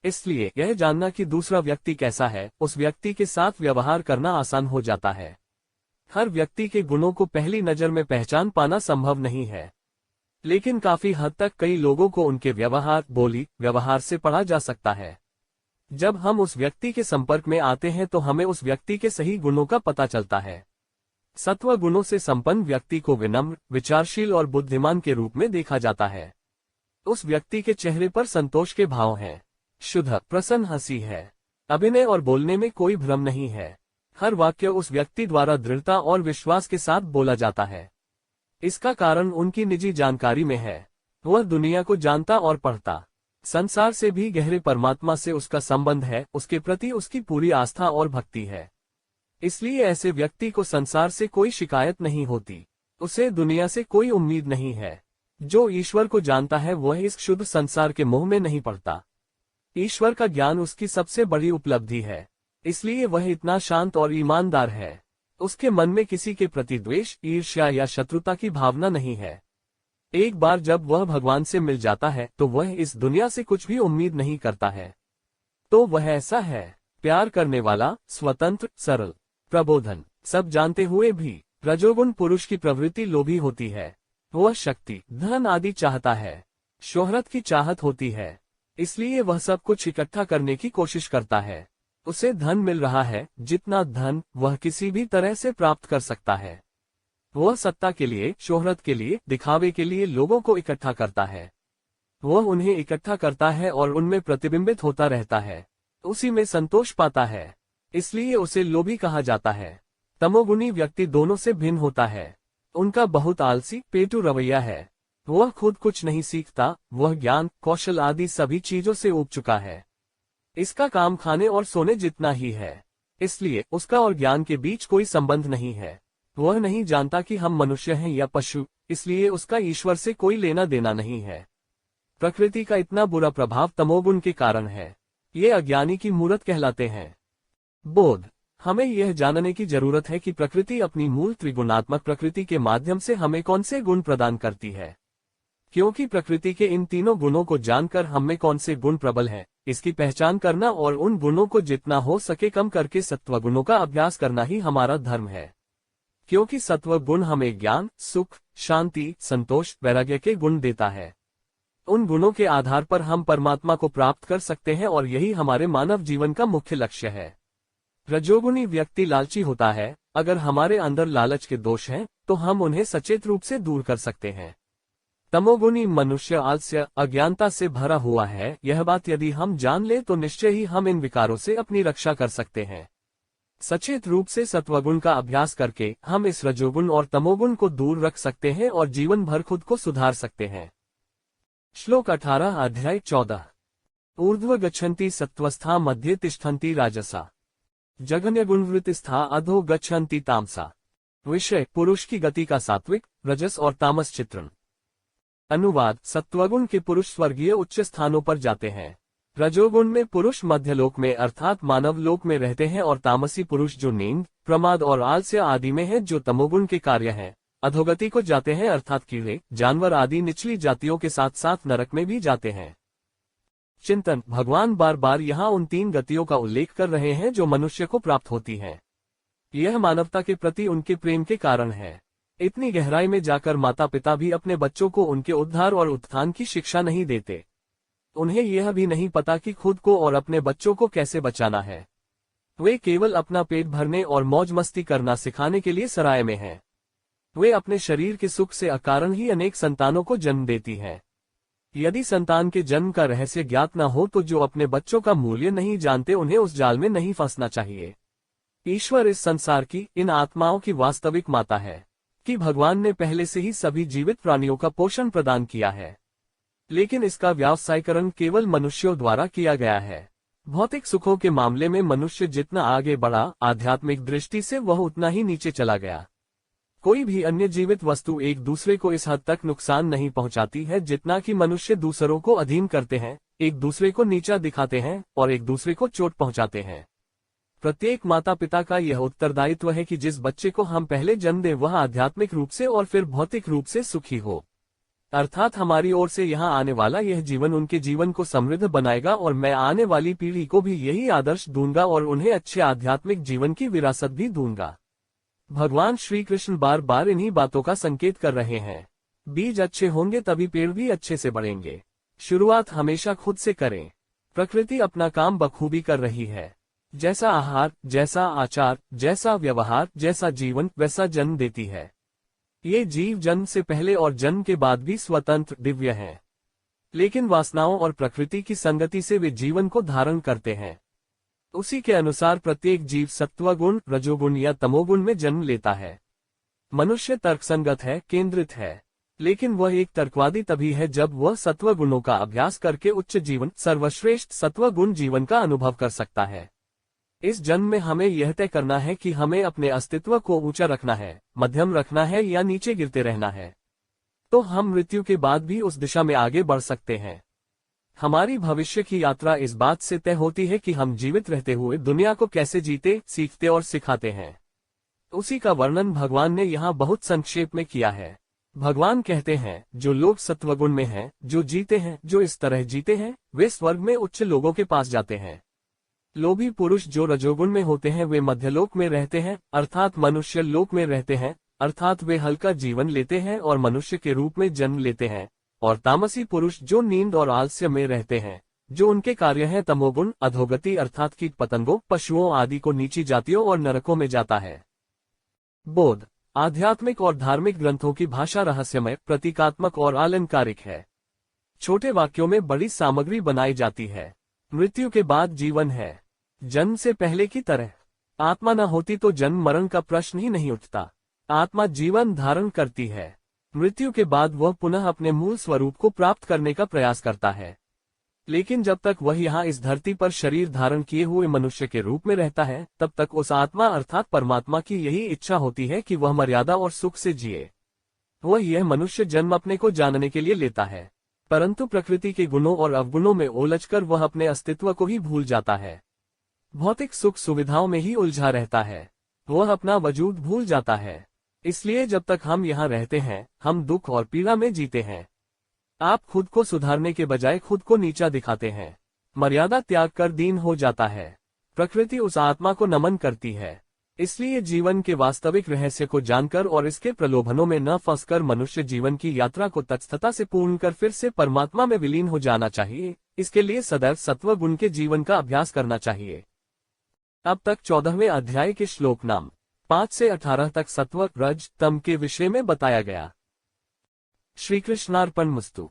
A: इसलिए यह जानना कि दूसरा व्यक्ति कैसा है, उस व्यक्ति के साथ व्यवहार करना आसान हो जाता है। हर व्यक्ति के गुणों को पहली नजर में पहचान पाना संभव नहीं है, लेकिन काफी हद तक कई लोगों को उनके व्यवहार, बोली, व्यवहार से पढ़ा जा सकता है। जब हम उस व्यक्ति के संपर्क में आते हैं तो हमें उस व्यक्ति के सही गुणों का पता चलता है। सत्व गुणों से संपन्न व्यक्ति को विनम्र, विचारशील और बुद्धिमान के रूप में देखा जाता है। उस व्यक्ति के चेहरे पर संतोष के भाव हैं। शुद्ध, प्रसन्न हंसी है। अभिनय और बोलने में कोई भ्रम नहीं है। हर वाक्य उस व्यक्ति द्वारा दृढ़ता और विश्वास के साथ बोला जाता है। इसका कारण उनकी निजी जानकारी में है। वह दुनिया को जानता और पढ़ता। संसार से भी गहरे परमात्मा से उसका संबंध है, उसके प्रति उसकी पूरी आस्था और भक्ति है। इसलिए ऐसे व्यक्ति को संसार से कोई शिकायत नहीं होती। उसे दुनिया से कोई उम्मीद नहीं है। जो ईश्वर को जानता है वह इस शुद्ध संसार के मोह में नहीं पड़ता। ईश्वर का ज्ञान उसकी सबसे बड़ी उपलब्धि है। इसलिए वह इतना शांत और ईमानदार है। उसके मन में किसी के प्रति द्वेष, ईर्ष्या या शत्रुता की भावना नहीं है। एक बार जब वह भगवान से मिल जाता है तो वह इस दुनिया से कुछ भी उम्मीद नहीं करता है। तो वह ऐसा है, प्यार करने वाला, स्वतंत्र, सरल। प्रबोधन। सब जानते हुए भी रजोगुण पुरुष की प्रवृत्ति लोभी होती है। वह शक्ति, धन आदि चाहता है, शोहरत की चाहत होती है, इसलिए वह सब कुछ इकट्ठा करने की कोशिश करता है। उसे धन मिल रहा है, जितना धन वह किसी भी तरह से प्राप्त कर सकता है। वह सत्ता के लिए, शोहरत के लिए, दिखावे के लिए लोगों को इकट्ठा करता है। वह उन्हें इकट्ठा करता है और उनमें प्रतिबिंबित होता रहता है, उसी में संतोष पाता है, इसलिए उसे लोभी कहा जाता है। तमोगुणी व्यक्ति दोनों से भिन्न होता है। उनका बहुत आलसी, पेटू रवैया है। वह खुद कुछ नहीं सीखता, वह ज्ञान, कौशल आदि सभी चीजों से ऊब चुका है। इसका काम खाने और सोने जितना ही है, इसलिए उसका और ज्ञान के बीच कोई संबंध नहीं है। वह नहीं जानता कि हम मनुष्य हैं या पशु, इसलिए उसका ईश्वर से कोई लेना देना नहीं है। प्रकृति का इतना बुरा प्रभाव तमोगुण के कारण है। ये अज्ञानी की मूरत कहलाते हैं। बोध। हमें यह जानने की जरूरत है कि प्रकृति अपनी मूल त्रिगुणात्मक प्रकृति के माध्यम से हमें कौन से गुण प्रदान करती है। क्योंकि प्रकृति के इन तीनों गुणों को जानकर हमें कौन से गुण प्रबल हैं, इसकी पहचान करना और उन गुणों को जितना हो सके कम करके सत्वगुणों का अभ्यास करना ही हमारा धर्म है। क्योंकि सत्व गुण हमें ज्ञान, सुख, शांति, संतोष, वैराग्य के गुण देता है। उन गुणों के आधार पर हम परमात्मा को प्राप्त कर सकते हैं और यही हमारे मानव जीवन का मुख्य लक्ष्य है। रजोगुणी व्यक्ति लालची होता है। अगर हमारे अंदर लालच के दोष हैं, तो हम उन्हें सचेत रूप से दूर कर सकते हैं। तमोगुणी मनुष्य आलस्य, अज्ञानता से भरा हुआ है। यह बात यदि हम जान ले तो निश्चय ही हम इन विकारों से अपनी रक्षा कर सकते हैं। सचेत रूप से सत्वगुण का अभ्यास करके हम इस रजोगुण और तमोगुण को दूर रख सकते हैं और जीवन भर खुद को सुधार सकते हैं। श्लोक 18 अध्याय 14। ऊर्ध्व गच्छन्ति सत्वस्था मध्ये तिष्ठन्ति राजसा, जघन्य गुणवृत्तिस्था अधो गच्छन्ति तामसा। विषय, पुरुष की गति का सात्विक, रजस और तामस चित्रण। अनुवाद, सत्वगुण के पुरुष स्वर्गीय उच्च स्थानों पर जाते हैं। रजोगुण में पुरुष मध्यलोक में अर्थात मानव लोक में रहते हैं और तामसी पुरुष जो नींद, प्रमाद और आलस्य आदि में है, जो तमोगुण के कार्य हैं, अधोगति को जाते हैं अर्थात कीड़े, जानवर आदि निचली जातियों के साथ साथ नरक में भी जाते हैं। चिंतन। भगवान बार बार यहाँ उन तीन गतियों का उल्लेख कर रहे हैं जो मनुष्य को प्राप्त होती हैं। यह मानवता के प्रति उनके प्रेम के कारण है। इतनी गहराई में जाकर माता पिता भी अपने बच्चों को उनके उद्धार और उत्थान की शिक्षा नहीं देते। उन्हें यह भी नहीं पता कि खुद को और अपने बच्चों को कैसे बचाना है। वे केवल अपना पेट भरने और मौज मस्ती करना सिखाने के लिए सराय में हैं। वे अपने शरीर के सुख से अकारण ही अनेक संतानों को जन्म देती हैं। यदि संतान के जन्म का रहस्य ज्ञात न हो तो जो अपने बच्चों का मूल्य नहीं जानते उन्हें उस जाल में नहीं फंसना चाहिए। ईश्वर इस संसार की, इन आत्माओं की वास्तविक माता है कि भगवान ने पहले से ही सभी जीवित प्राणियों का पोषण प्रदान किया है, लेकिन इसका व्यावसायीकरण केवल मनुष्यों द्वारा किया गया है। भौतिक सुखों के मामले में मनुष्य जितना आगे बढ़ा, आध्यात्मिक दृष्टि से वह उतना ही नीचे चला गया। कोई भी अन्य जीवित वस्तु एक दूसरे को इस हद तक नुकसान नहीं पहुंचाती है जितना कि मनुष्य दूसरों को अधीन करते हैं, एक दूसरे को नीचा दिखाते हैं और एक दूसरे को चोट पहुंचाते हैं। प्रत्येक माता पिता का यह उत्तरदायित्व है कि जिस बच्चे को हम पहले जन्म दें वह आध्यात्मिक रूप से और फिर भौतिक रूप से सुखी हो। अर्थात हमारी ओर से यहाँ आने वाला यह जीवन उनके जीवन को समृद्ध बनाएगा और मैं आने वाली पीढ़ी को भी यही आदर्श दूंगा और उन्हें अच्छे आध्यात्मिक जीवन की विरासत भी दूंगा। भगवान श्री कृष्ण बार बार इन्हीं बातों का संकेत कर रहे हैं। बीज अच्छे होंगे तभी पेड़ भी अच्छे से बढ़ेंगे। शुरुआत हमेशा खुद से करें। प्रकृति अपना काम बखूबी कर रही है। जैसा आहार, जैसा आचार, जैसा व्यवहार, जैसा जीवन, वैसा जन्म देती है। ये जीव जन्म से पहले और जन्म के बाद भी स्वतंत्र, दिव्य हैं। लेकिन वासनाओं और प्रकृति की संगति से वे जीवन को धारण करते हैं। उसी के अनुसार प्रत्येक जीव सत्वगुण, रजोगुण या तमोगुण में जन्म लेता है। मनुष्य तर्कसंगत है, केंद्रित है, लेकिन वह एक तर्कवादी तभी है जब वह सत्वगुणों का अभ्यास करके उच्च जीवन, सर्वश्रेष्ठ सत्वगुण जीवन का अनुभव कर सकता है। इस जन्म में हमें यह तय करना है कि हमें अपने अस्तित्व को ऊंचा रखना है, मध्यम रखना है या नीचे गिरते रहना है। तो हम मृत्यु के बाद भी उस दिशा में आगे बढ़ सकते हैं। हमारी भविष्य की यात्रा इस बात से तय होती है कि हम जीवित रहते हुए दुनिया को कैसे जीते, सीखते और सिखाते हैं। उसी का वर्णन भगवान ने यहाँ बहुत संक्षेप में किया है। भगवान कहते हैं, जो लोग सत्वगुण में हैं, जो जीते हैं, जो इस तरह जीते हैं, वे स्वर्ग में उच्च लोगों के पास जाते हैं। लोभी पुरुष जो रजोगुण में होते हैं वे मध्यलोक में रहते हैं, अर्थात मनुष्य लोक में रहते हैं, अर्थात वे हल्का जीवन लेते हैं और मनुष्य के रूप में जन्म लेते हैं। और तामसी पुरुष जो नींद और आलस्य में रहते हैं, जो उनके कार्य हैं तमोगुण, अधोगति अर्थात कीट पतंगों, पशुओं आदि को नीची जातियों और नरकों में जाता है। बोध आध्यात्मिक और धार्मिक ग्रंथों की भाषा रहस्यमय, प्रतीकात्मक और अलंकारिक है। छोटे वाक्यों में बड़ी सामग्री बनाई जाती है। मृत्यु के बाद जीवन है। जन्म से पहले की तरह आत्मा न होती तो जन्म मरण का प्रश्न ही नहीं उठता। आत्मा जीवन धारण करती है। मृत्यु के बाद वह पुनः अपने मूल स्वरूप को प्राप्त करने का प्रयास करता है। लेकिन जब तक वह यहाँ इस धरती पर शरीर धारण किए हुए मनुष्य के रूप में रहता है, तब तक उस आत्मा अर्थात परमात्मा की यही इच्छा होती है कि वह मर्यादा और सुख से जिए। वह यह मनुष्य जन्म अपने को जानने के लिए लेता है, परंतु प्रकृति के गुणों और अवगुणों में उलझकर वह अपने अस्तित्व को ही भूल जाता है। भौतिक सुख सुविधाओं में ही उलझा रहता है। वह अपना वजूद भूल जाता है। इसलिए जब तक हम यहाँ रहते हैं, हम दुख और पीड़ा में जीते हैं। आप खुद को सुधारने के बजाय खुद को नीचा दिखाते हैं। मर्यादा त्याग कर दीन हो जाता है। प्रकृति उस आत्मा को नमन करती है। इसलिए जीवन के वास्तविक रहस्य को जानकर और इसके प्रलोभनों में न फंसकर मनुष्य जीवन की यात्रा को तत्स्थता से पूर्ण कर फिर से परमात्मा में विलीन हो जाना चाहिए। इसके लिए सदैव सत्व गुण के जीवन का अभ्यास करना चाहिए। अब तक 14वें अध्याय के श्लोक नाम 5 से 18 तक सत्व, रज, तम के विषय में बताया गया। श्री कृष्णार्पणमस्तु।